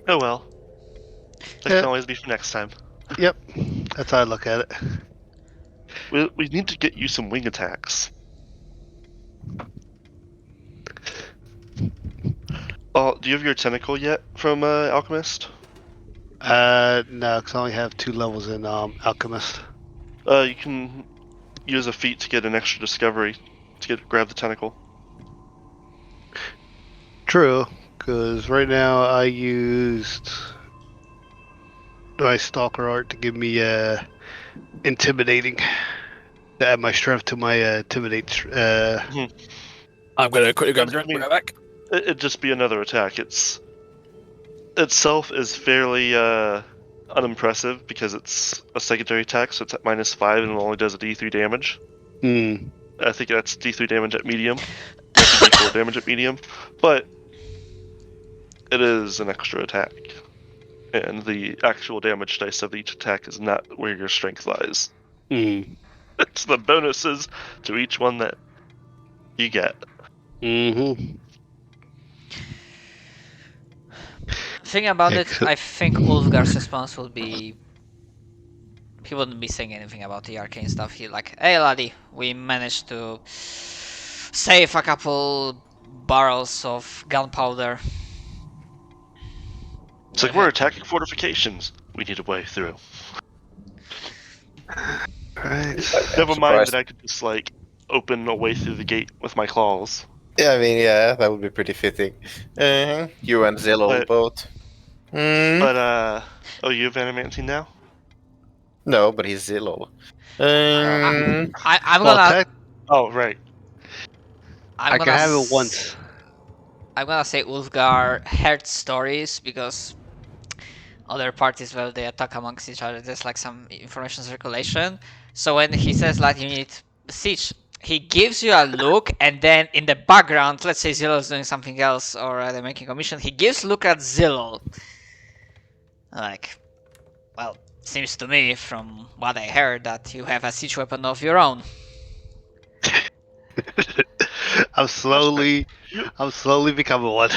Speaker 6: Oh well. That
Speaker 7: Yeah.
Speaker 6: can always be for next time.
Speaker 7: Yep, that's how I look at it.
Speaker 6: We need to get you some wing attacks. Oh, do you have your tentacle yet from Alchemist?
Speaker 7: No, because I only have 2 levels in Alchemist.
Speaker 6: You can use a feat to get an extra discovery to grab the tentacle.
Speaker 7: True, because right now I used my Stalker art to give me intimidating. To add my strength to my intimidate.
Speaker 3: I'm gonna quickly grab
Speaker 6: I
Speaker 3: the drink.
Speaker 6: mean-
Speaker 3: Right back.
Speaker 6: It'd just be another attack. Itself is fairly unimpressive because it's a secondary attack, so it's at -5 and it only does a D3 damage.
Speaker 7: Hmm.
Speaker 6: I think that's D3 damage at medium. That's D4 damage at medium, but it is an extra attack, and the actual damage dice of each attack is not where your strength lies.
Speaker 7: Hmm.
Speaker 6: It's the bonuses to each one that you get.
Speaker 7: Mm-hmm.
Speaker 1: Thinking about
Speaker 7: Yeah,
Speaker 1: it, I think Ulfgar's response will be... He wouldn't be saying anything about the arcane stuff. He like, hey laddie, we managed to save a couple barrels of gunpowder.
Speaker 6: It's like we're attacking fortifications. We need a way through.
Speaker 7: Right.
Speaker 6: Never mind
Speaker 2: surprised.
Speaker 6: that I could just like open a way through the gate with my claws.
Speaker 2: Yeah, I mean, yeah, that would be pretty fitting. You and Zillow
Speaker 6: But-
Speaker 2: both.
Speaker 6: But oh, you have adamantine now?
Speaker 2: No, but he's Zillow.
Speaker 1: I'm
Speaker 7: Well,
Speaker 1: gonna...
Speaker 6: Oh, right.
Speaker 7: I can have it once.
Speaker 1: I'm gonna say Ulfgar heard stories because other parties, well, they attack amongst each other. There's like some information circulation. So when he says like you need siege, he gives you a look, and then in the background, let's say Zillow's doing something else or they're making a mission, he gives a look at Zillow. Like, well, seems to me from what I heard that you have a siege weapon of your own.
Speaker 7: I'm slowly becoming one.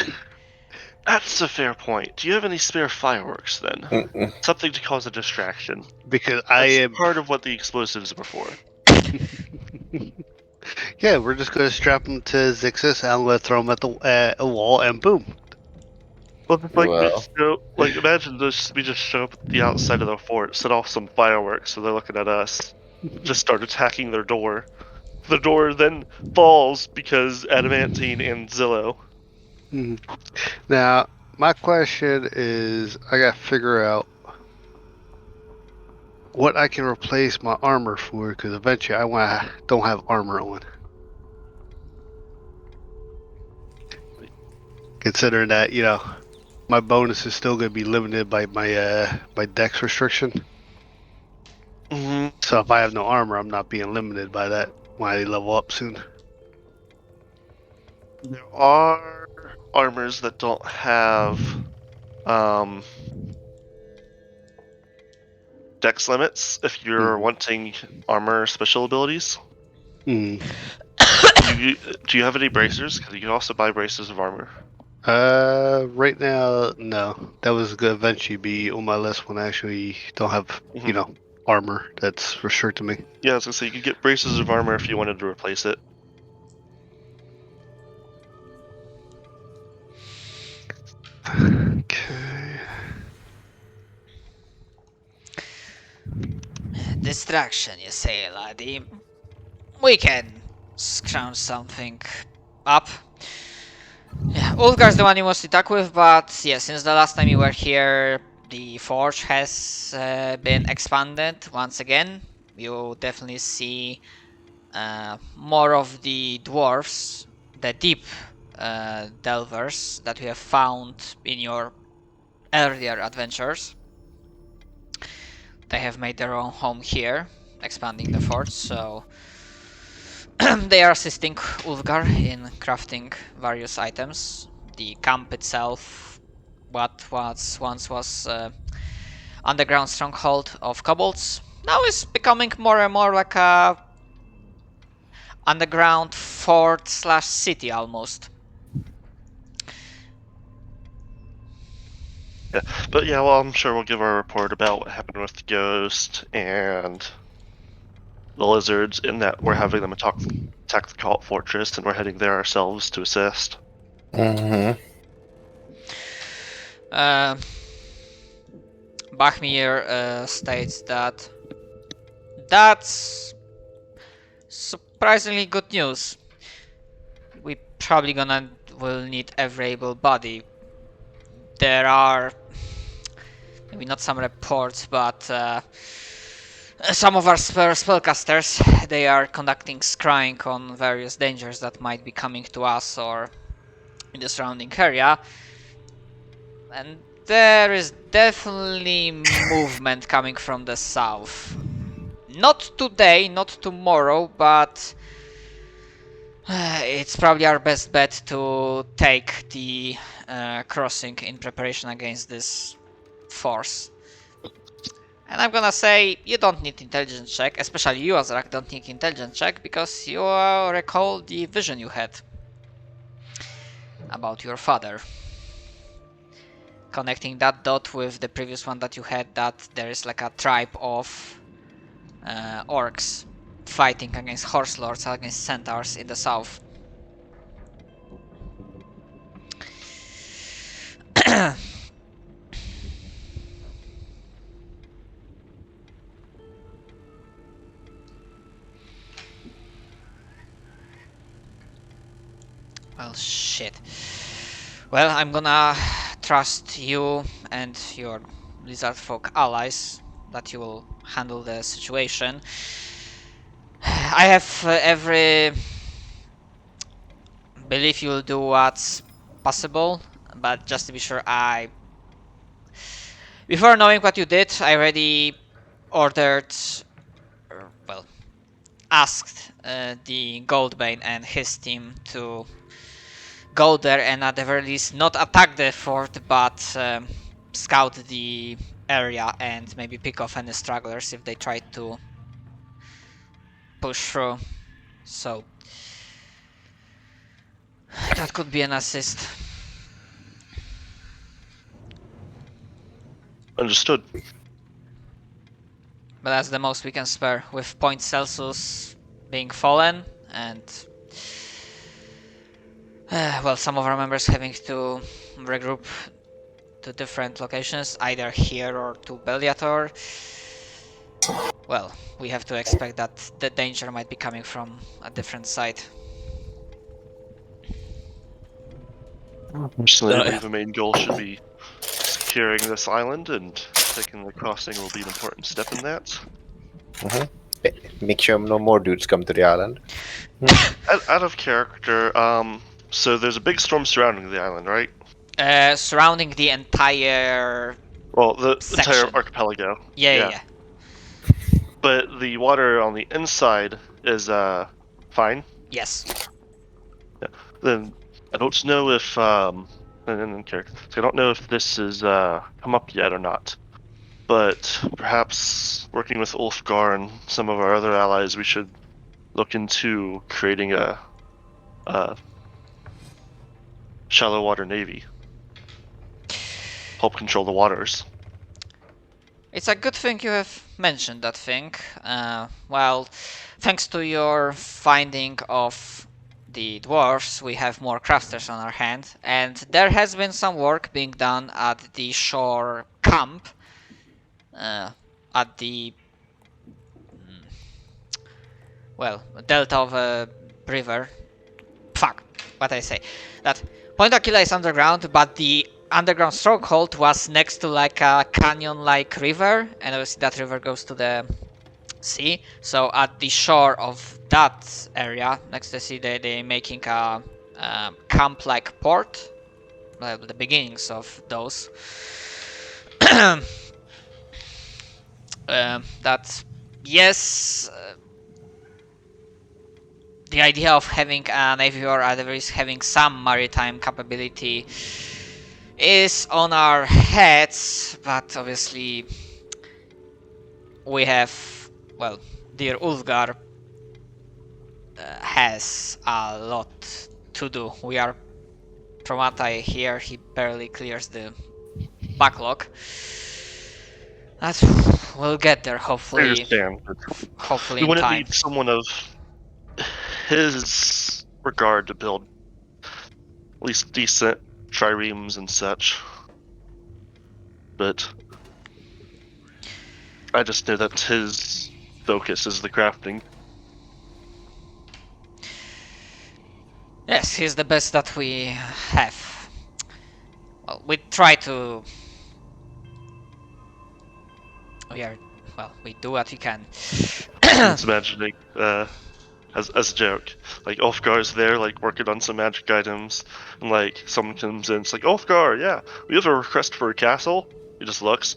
Speaker 6: That's a fair point. Do you have any spare fireworks then?
Speaker 2: Mm-mm.
Speaker 6: Something to cause a distraction.
Speaker 7: Because I
Speaker 6: That's
Speaker 7: am.
Speaker 6: part of what the explosives were for.
Speaker 7: Yeah, we're just gonna strap him to Zixus, and I'm gonna throw him at the a wall, and boom.
Speaker 6: Well, it's like,
Speaker 2: Well.
Speaker 6: imagine this, we just show up at the outside of the fort, set off some fireworks, so they're looking at us, just start attacking their door. The door then falls because adamantine and Zillow.
Speaker 7: Now, my question is, I gotta figure out what I can replace my armor for, because eventually don't have armor on. Considering that, my bonus is still gonna be limited by my dex restriction.
Speaker 6: Mm-hmm.
Speaker 7: So if I have no armor, I'm not being limited by that when I level up soon.
Speaker 6: There are armors that don't have dex limits if you're wanting armor special abilities.
Speaker 7: Hmm.
Speaker 6: Do you have any bracers? Because you can also buy bracers of armor.
Speaker 7: Right now, no. That was gonna eventually be on my list when I actually don't have, armor that's restricted me.
Speaker 6: Yeah, I was gonna say you could get bracers of armor if you wanted to replace it.
Speaker 7: Okay.
Speaker 1: Distraction, you say, laddie. We can scrounge something up. Yeah, Ulfgar's the one you mostly talk with, but yeah, since the last time you were here, the forge has been expanded once again. You definitely see more of the dwarves, the deep delvers that we have found in your earlier adventures. They have made their own home here, expanding the forge, so they are assisting Ulfgar in crafting various items. The camp itself, what once was underground stronghold of kobolds, now is becoming more and more like a underground fort / city almost.
Speaker 6: Yeah, but yeah, well, I'm sure we'll give our report about what happened with the ghost and the lizards, in that we're having them attack the cult fortress, and we're heading there ourselves to assist.
Speaker 2: Mm-hmm.
Speaker 1: Bachmir states that that's surprisingly good news. We probably will need every able body. There are maybe not some reports, but some of our spellcasters, they are conducting scrying on various dangers that might be coming to us or in the surrounding area. And there is definitely movement coming from the south. Not today, not tomorrow, but it's probably our best bet to take the crossing in preparation against this force. And I'm gonna say you don't need intelligence check, especially you, Azrak, don't need intelligence check because you recall the vision you had about your father. Connecting that dot with the previous one that you had, that there is like a tribe of orcs fighting against horse lords, against centaurs in the south. Well, shit. Well, I'm gonna trust you and your lizard folk allies that you will handle the situation. I have every belief you will do what's possible, but just to be sure, before knowing what you did, I already ordered, well, asked the Goldbane and his team to go there and at the very least not attack the fort, but scout the area and maybe pick off any stragglers if they try to push through. So that could be an assist.
Speaker 6: Understood.
Speaker 1: But that's the most we can spare, with Point Celsius being fallen and well, some of our members having to regroup to different locations, either here or to Beliator. Well, we have to expect that the danger might be coming from a different side.
Speaker 6: Personally, I believe the main goal should be securing this island, and taking the crossing will be an important step in that.
Speaker 2: Make sure no more dudes come to the island.
Speaker 6: Out of character, so there's a big storm surrounding the island, right?
Speaker 1: Surrounding the entire...
Speaker 6: Well, the
Speaker 1: section.
Speaker 6: entire archipelago.
Speaker 1: Yeah.
Speaker 6: But the water on the inside is fine.
Speaker 1: Yes.
Speaker 6: Then I don't know if I don't know if this has come up yet or not. But perhaps working with Ulfgar and some of our other allies, we should look into creating a shallow water navy. Help control the waters.
Speaker 1: It's a good thing you have mentioned that thing. Well, thanks to your finding of the dwarves, we have more crafters on our hand, and there has been some work being done at the shore camp, at the delta of a river. Fuck, what I say? That Point Aquila is underground, but the underground stronghold was next to like a canyon-like river, and obviously that river goes to the sea. So at the shore of that area, next to the sea, they're making a camp-like port. Well, the beginnings of those. That, yes, the idea of having a navy, or at the very least having some maritime capability, is on our heads, but obviously we have, well, dear Ulfgar has a lot to do. We are, from what I hear, he barely clears the backlog. That we'll get there,
Speaker 6: I
Speaker 1: hopefully.
Speaker 6: understand.
Speaker 1: Hopefully
Speaker 6: We
Speaker 1: in
Speaker 6: wouldn't
Speaker 1: time.
Speaker 6: need someone of his regard to build at least decent triremes and such. But I just know that his focus is the crafting.
Speaker 1: Yes, he's the best that we have. Well, we try to. We do what we can.
Speaker 6: I'm just imagining, as a joke, like Ulfgar's there, like working on some magic items, and like someone comes in, it's like, Ulfgar, yeah, we have a request for a castle. He just looks,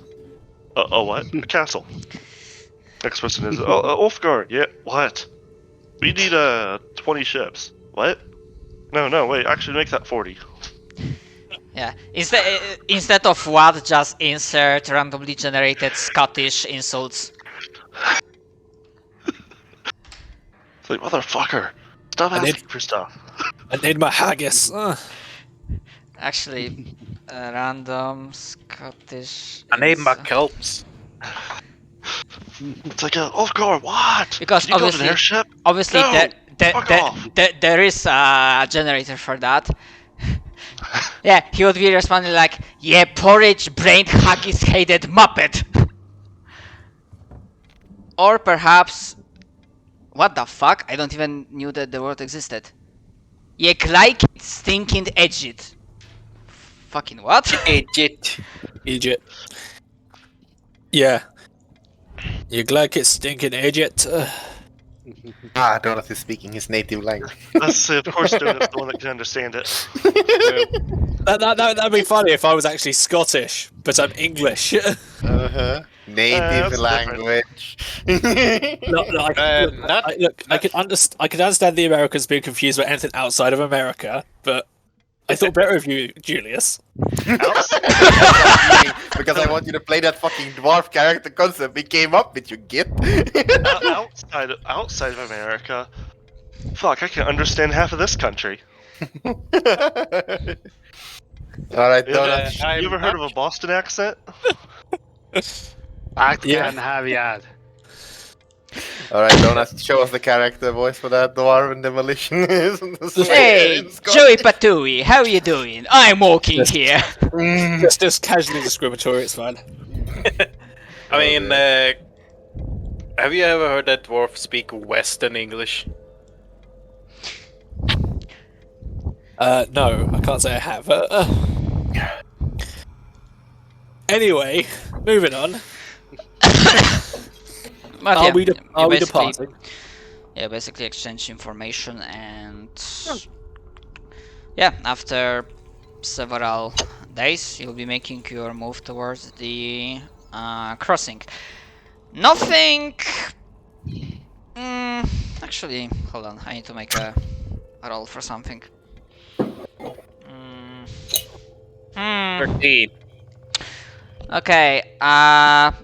Speaker 6: what? A castle. Next person is, Ulfgar, yeah, what? We need 20 ships. What? No, wait, actually make that 40.
Speaker 1: Yeah, instead of what, just insert randomly generated Scottish insults.
Speaker 6: It's like, motherfucker, stop
Speaker 3: I
Speaker 6: asking for stuff.
Speaker 3: I need my haggis.
Speaker 1: Actually, random Scottish.
Speaker 5: I need my
Speaker 1: insult.
Speaker 5: kelps.
Speaker 6: It's like, Ulfgar, what?
Speaker 1: Because
Speaker 6: Can you build an airship?
Speaker 1: obviously
Speaker 6: No, fuck off.
Speaker 1: there is a generator for that. Yeah, he would be responding like, yeah, porridge brained haggis hated muppet. Or perhaps, what the fuck? I don't even knew that the word existed. Yeah, like stinking edged. Fucking what?
Speaker 5: Egypt.
Speaker 3: Egypt. Yeah. You like it stinking Egypt?
Speaker 2: Donut is speaking his native language.
Speaker 6: That's, of course, the one that can understand it.
Speaker 3: That'd be funny if I was actually Scottish, but I'm English.
Speaker 2: Native
Speaker 6: that's
Speaker 2: language.
Speaker 3: I can understand the Americans being confused about anything outside of America, but I thought better of you, Julius.
Speaker 2: Because I want you to play that fucking dwarf character concept we came up with, you git.
Speaker 6: outside of America, fuck, I can understand half of this country.
Speaker 2: Alright,
Speaker 6: You
Speaker 2: Donut.
Speaker 6: ever heard of a Boston accent?
Speaker 7: I
Speaker 3: Yeah.
Speaker 7: can have yad.
Speaker 2: Alright, Donut, show us the character voice for that dwarven demolition.
Speaker 1: Hey, Joey Patui, how you doing? I'm walking here.
Speaker 3: Just casually discriminatory, it's fine.
Speaker 5: I mean, have you ever heard that dwarf speak Western English?
Speaker 3: No, I can't say I have. Anyway, moving on.
Speaker 1: But
Speaker 3: Are
Speaker 1: yeah,
Speaker 3: we
Speaker 1: basically-
Speaker 3: departing?
Speaker 1: Yeah, basically exchange information and yeah, after several days you'll be making your move towards the crossing. Nothing. Actually, hold on. I need to make a roll for something.
Speaker 5: 13.
Speaker 1: Okay,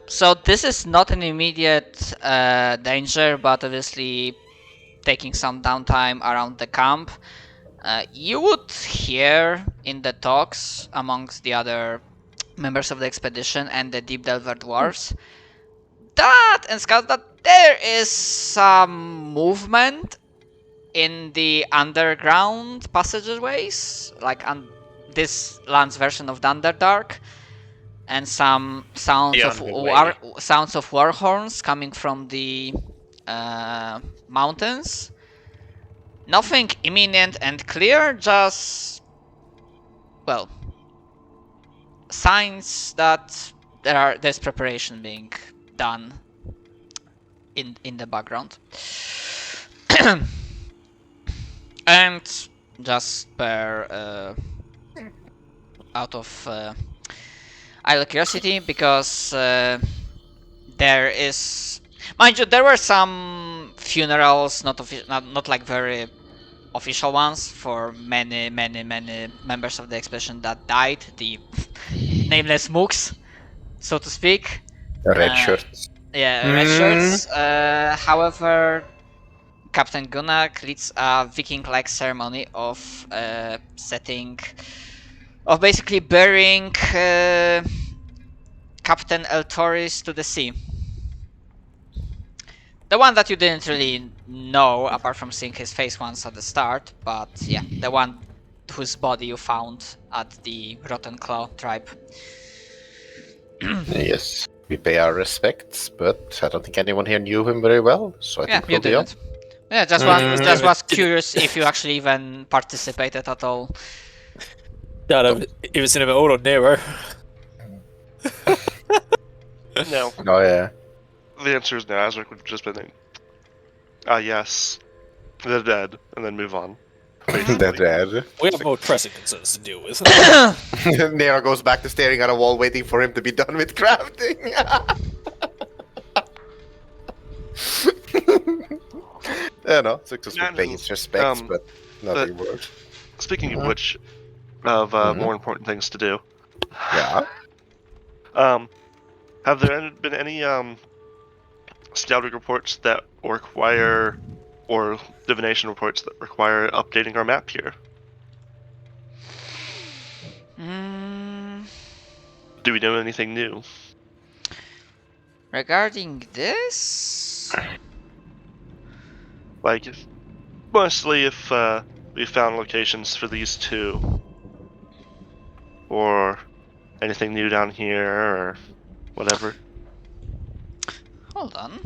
Speaker 1: so this is not an immediate danger, but obviously taking some downtime around the camp. You would hear in the talks amongst the other members of the expedition and the Deep Delver dwarves and scouts that there is some movement in the underground passageways, like this land's version of the Underdark. And some sounds sounds of war horns coming from the mountains. Nothing imminent and clear, just signs that there's preparation being done in the background. And just out of idle curiosity, because there is, mind you, there were some funerals, not like very official ones, for many members of the expedition that died, the nameless mooks, so to speak.
Speaker 2: Red shirts.
Speaker 1: Yeah, red shirts. However, Captain Gunnar leads a Viking-like ceremony of basically burying Captain Eltoris to the sea. The one that you didn't really know, apart from seeing his face once at the start, but yeah, the one whose body you found at the Rotten Claw tribe.
Speaker 2: Yes. We pay our respects, but I don't think anyone here knew him very well, so I
Speaker 1: Yeah,
Speaker 2: think
Speaker 1: you
Speaker 2: we'll be on.
Speaker 1: didn't. Yeah, just was curious if you actually even participated at all.
Speaker 3: No, it was in a all or Nero.
Speaker 6: No,
Speaker 2: Oh yeah.
Speaker 6: the answer is no. Azric would have just been like, yes, they're dead, and then move on.
Speaker 2: They're dead.
Speaker 3: We have more pressing concerns to deal with.
Speaker 2: Nero goes back to staring at a wall, waiting for him to be done with crafting. Yeah, no, Success would pay his respects, but nothing more.
Speaker 6: Speaking of which, of more important things to do,
Speaker 2: Yeah.
Speaker 6: have there been any scouting reports that require, or divination reports that require updating our map here? Do we know anything new?
Speaker 1: Regarding this,
Speaker 6: Like, mostly if we found locations for these two, or anything new down here, or whatever.
Speaker 1: hold on.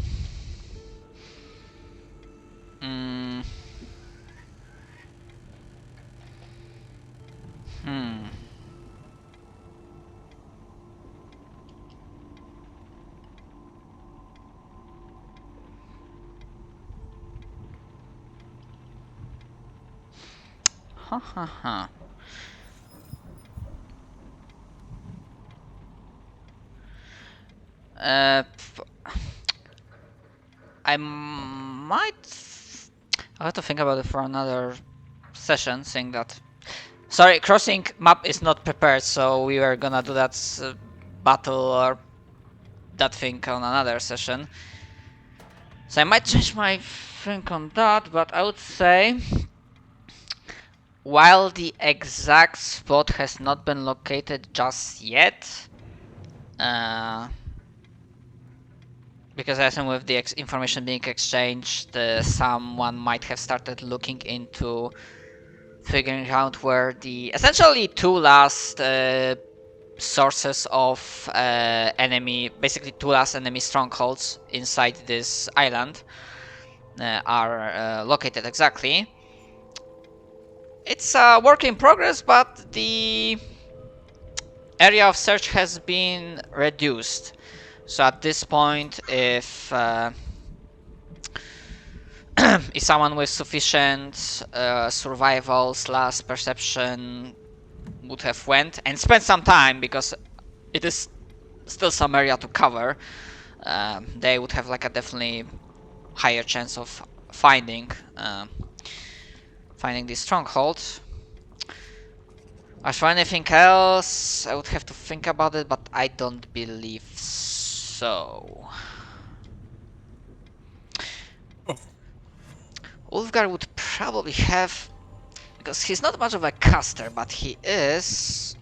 Speaker 1: Ha ha ha. I might. I have to think about it for another session, saying that. Sorry, crossing map is not prepared, so we were gonna do that battle or that thing on another session. So I might change my think on that, but I would say, while the exact spot has not been located just yet, because I assume with the information being exchanged, someone might have started looking into figuring out where the essentially two last sources of enemy, basically two last enemy strongholds inside this island are located exactly. It's a work in progress, but the area of search has been reduced. So at this point, if if someone with sufficient survival / perception would have went and spent some time, because it is still some area to cover, they would have like a definitely higher chance of finding this stronghold. As for anything else, I would have to think about it, but I don't believe so. Ulfgar would probably have, because he's not much of a caster, but he has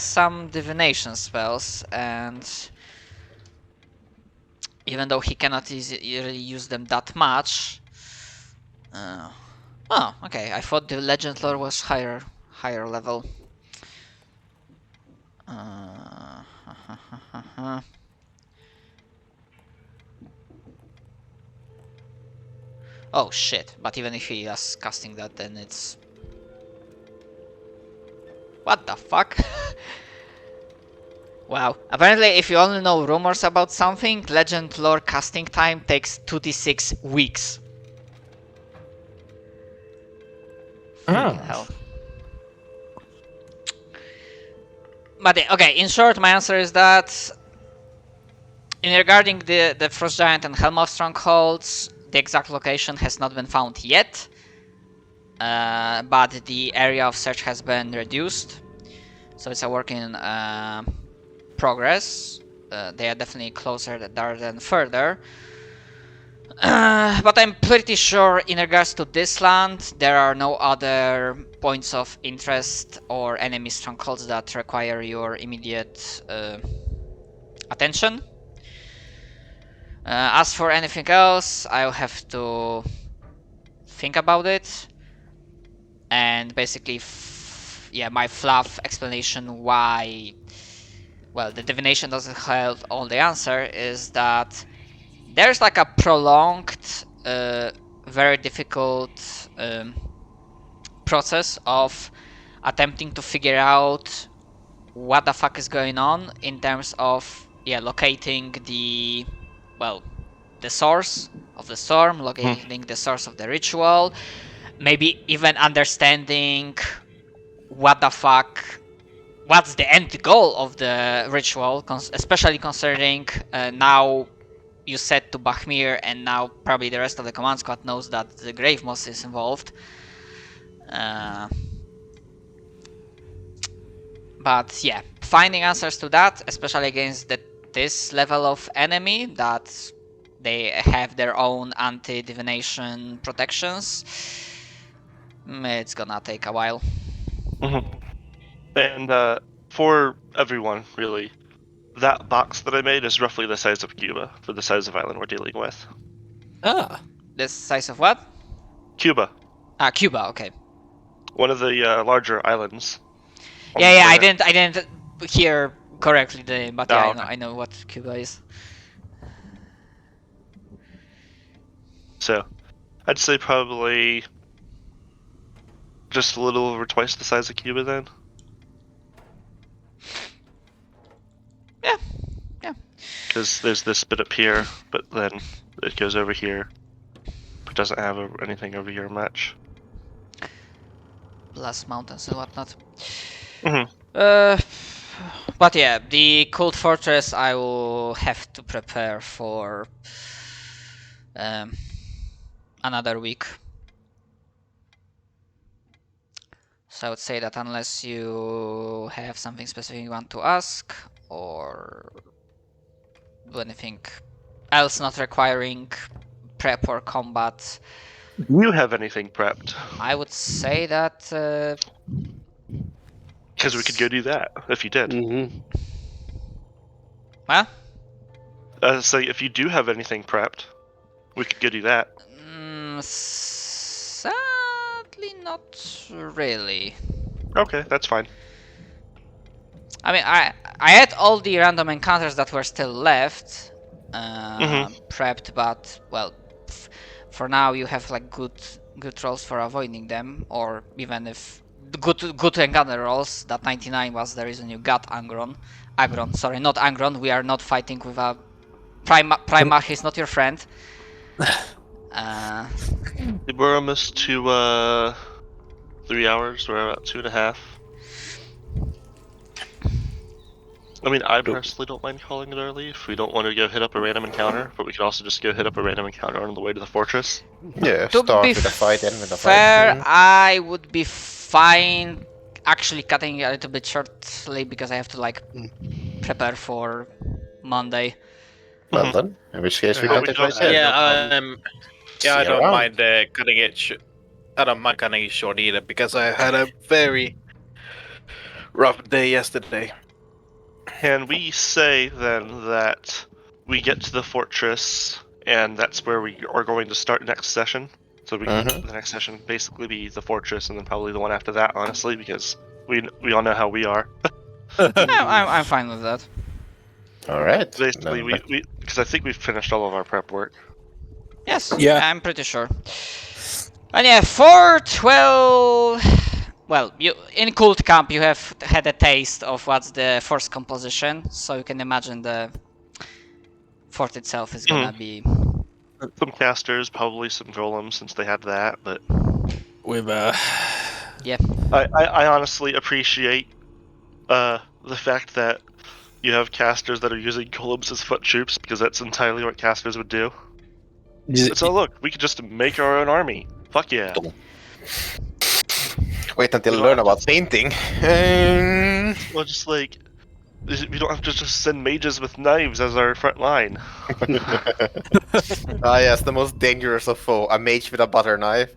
Speaker 1: some divination spells, and even though he cannot really use them that much. Oh, okay. I thought the legend lore was higher level. Oh shit! But even if he is casting that, then it's what the fuck? Wow. Apparently, if you only know rumors about something, legend lore casting time takes 2d6 weeks. Freaking hell. But okay, in short, my answer is that in regarding the Frost Giant and Helm of Strongholds, the exact location has not been found yet, but the area of search has been reduced, so it's a work in progress. They are definitely closer than further. But I'm pretty sure in regards to this land, there are no other points of interest or enemy strongholds that require your immediate attention. As for anything else, I'll have to think about it. And basically, my fluff explanation why well, the divination doesn't hold all the answer, is that there's like a prolonged, very difficult process of attempting to figure out what the fuck is going on in terms of locating the source of the storm, locating the source of the ritual, maybe even understanding what the fuck, what's the end goal of the ritual, especially considering now you said to Bachmir, and now probably the rest of the command squad knows that the Grave Moss is involved. But yeah, finding answers to that, especially against this level of enemy that they have their own anti-divination protections, it's gonna take a while.
Speaker 6: And for everyone, really, that box that I made is roughly the size of Cuba for the size of island we're dealing with.
Speaker 3: Ah.
Speaker 1: The size of what?
Speaker 6: Cuba.
Speaker 1: Cuba. Okay.
Speaker 6: One of the larger islands.
Speaker 1: Yeah. I didn't hear correctly the name, but
Speaker 6: No,
Speaker 1: yeah,
Speaker 6: okay.
Speaker 1: I know what Cuba is.
Speaker 6: So, I'd say probably just a little over twice the size of Cuba then.
Speaker 1: Yeah.
Speaker 6: Because there's this bit up here, but then it goes over here. But doesn't have anything over here much.
Speaker 1: Plus mountains and whatnot.
Speaker 6: Mhm.
Speaker 1: But yeah, the Cold Fortress I will have to prepare for another week. So I would say that unless you have something specific you want to ask, or do anything else not requiring prep or combat,
Speaker 6: Do you have anything prepped?
Speaker 1: I would say that
Speaker 6: Because we could go do that if you did.
Speaker 1: well,
Speaker 6: So if you do have anything prepped, we could go do that.
Speaker 1: sadly not really.
Speaker 6: Okay, that's fine.
Speaker 1: I mean, I had all the random encounters that were still left prepped, but well, for now you have like good rolls for avoiding them, or even if good encounter rolls. That 99 was the reason you got Agron. Sorry, not Angron. We are not fighting with a Primarch. Is not your friend.
Speaker 6: We're almost to 3 hours. We're about 2.5. I mean, I personally don't mind calling it early if we don't want to go hit up a random encounter, but we could also just go hit up a random encounter on the way to the fortress.
Speaker 2: Yeah,
Speaker 1: To
Speaker 2: start
Speaker 1: be
Speaker 2: with a fight, end with a
Speaker 1: fair,
Speaker 2: fight.
Speaker 1: I would be fine actually cutting it a little bit shortly because I have to like prepare for Monday.
Speaker 2: Well then, in which case we
Speaker 7: Yeah,
Speaker 2: cut
Speaker 6: we
Speaker 2: it
Speaker 6: don't-
Speaker 2: right there.
Speaker 5: Yeah, I
Speaker 2: See you
Speaker 5: don't
Speaker 2: around.
Speaker 5: mind cutting it. I don't mind cutting it short either because I had a very rough day yesterday.
Speaker 6: Can we say then that we get to the fortress and that's where we are going to start next session? So we can the next session basically be the fortress and then probably the one after that, honestly, because we all know how we are.
Speaker 1: I'm fine with that.
Speaker 2: All right.
Speaker 6: Basically,
Speaker 2: Then
Speaker 6: we because I think we've finished all of our prep work.
Speaker 1: Yes,
Speaker 3: Yeah.
Speaker 1: I'm pretty sure. And yeah, 412. Well, you in Cult Camp you have had a taste of what's the force composition, so you can imagine the fort itself is gonna be.
Speaker 6: Some casters, probably some golems since they had that, but
Speaker 3: With
Speaker 6: I honestly appreciate the fact that you have casters that are using golems as foot troops because that's entirely what casters would do. So look, we could just make our own army. Fuck yeah.
Speaker 2: wait until
Speaker 6: We
Speaker 2: you
Speaker 6: don't
Speaker 2: learn
Speaker 6: have to-
Speaker 2: about painting.
Speaker 6: Well, just like we don't have to just send mages with knives as our front line.
Speaker 2: Ah yes, the most dangerous of foe, a mage with a butter knife.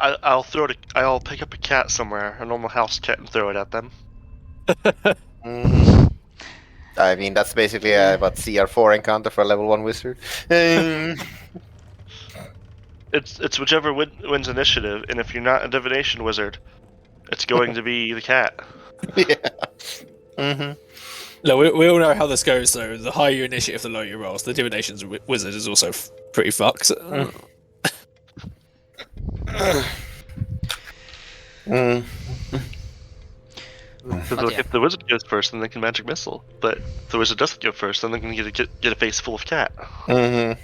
Speaker 6: I'll pick up a cat somewhere, a normal house cat, and throw it at them.
Speaker 2: I mean, that's basically a CR4 encounter for a level 1 wizard.
Speaker 6: It's whichever wins initiative, and if you're not a divination wizard, it's going to be the cat.
Speaker 2: Yeah. Mm-hmm.
Speaker 3: No, we all know how this goes, though. The higher your initiative, the lower your rolls. The Divination's wizard is also pretty fucked.
Speaker 2: Mm.
Speaker 6: Because
Speaker 1: But yeah.
Speaker 6: if the wizard goes first, then they can magic missile. But if the wizard doesn't go first, then they can get a face full of cat.
Speaker 2: Mm-hmm.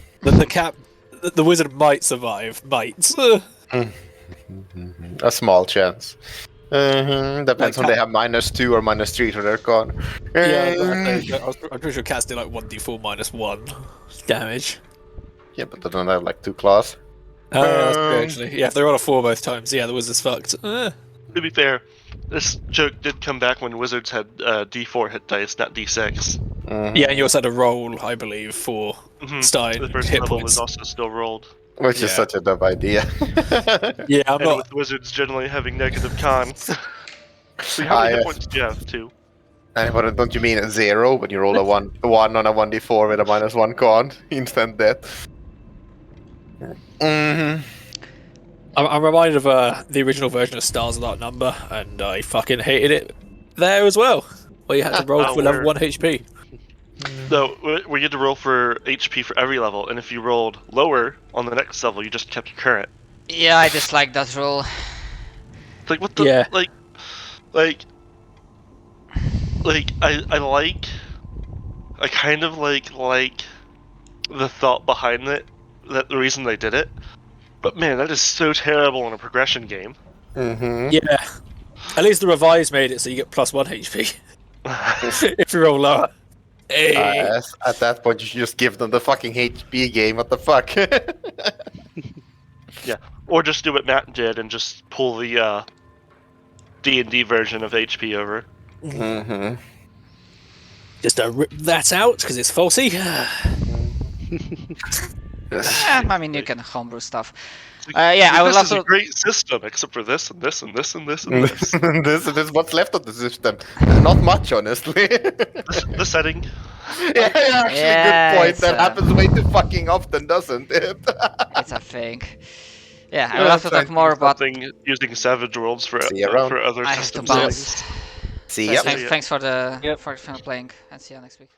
Speaker 3: The wizard might survive. Might.
Speaker 2: A small chance. Depends on
Speaker 3: Like
Speaker 2: they have -2 or -3 to their con.
Speaker 3: I'm pretty sure cats do like 1d4 -1 damage.
Speaker 2: Yeah, but they don't have like 2 claws.
Speaker 3: Oh, yeah, that's true, actually. Yeah, if they're on a 4 both times, yeah, the wizard's fucked.
Speaker 6: To be fair, this joke did come back when wizards had D4 hit dice, not D6.
Speaker 3: Yeah, and you also had a roll, I believe, for Stein
Speaker 6: The first
Speaker 3: hit
Speaker 6: level
Speaker 3: points.
Speaker 6: was also still rolled.
Speaker 2: Which is such a dumb idea.
Speaker 3: Yeah, I'm
Speaker 6: And
Speaker 3: not.
Speaker 6: with wizards generally having negative cons. So how many hit points do you have? 2?
Speaker 2: What don't you mean a 0 when you roll a 1 on a 1d4 with a -1 con? Instant death. Mm-hmm.
Speaker 3: I'm reminded of the original version of Stars Without Number, and I fucking hated it there as well. Where you had to roll for level 1 HP.
Speaker 6: No, where you had to roll for HP for every level, and if you rolled lower on the next level, you just kept your current.
Speaker 1: Yeah, I dislike that rule.
Speaker 6: It's like, what the...
Speaker 3: Yeah.
Speaker 6: I kind of like the thought behind it, that the reason they did it. But man, that is so terrible in a progression game.
Speaker 2: Mm-hmm.
Speaker 3: Yeah. At least the revised made it so you get +1 HP. If you roll lower. Hey.
Speaker 2: At that point, you should just give them the fucking HP game. What the fuck?
Speaker 6: Yeah, or just do what Matt did and just pull the D&D version of HP over.
Speaker 2: Mm-hmm.
Speaker 3: Just rip that out because it's faulty.
Speaker 1: I mean, you can homebrew stuff. Yeah, I would
Speaker 6: This
Speaker 1: love
Speaker 6: is a
Speaker 1: to.
Speaker 6: great system, except for this and this and this and this and this.
Speaker 2: This is what's left of the system. Not much, honestly.
Speaker 6: The setting.
Speaker 2: Yeah, actually,
Speaker 1: Yeah,
Speaker 2: good point.
Speaker 1: it's,
Speaker 2: That happens way too fucking often, doesn't it?
Speaker 1: It's a thing. Yeah, I would love to talk more about.
Speaker 6: Something using Savage Worlds for
Speaker 2: See you around.
Speaker 6: for other
Speaker 1: I have to
Speaker 6: system
Speaker 1: bounce.
Speaker 6: settings.
Speaker 2: See
Speaker 1: So
Speaker 2: ya.
Speaker 1: thanks for the for playing, and see you next week.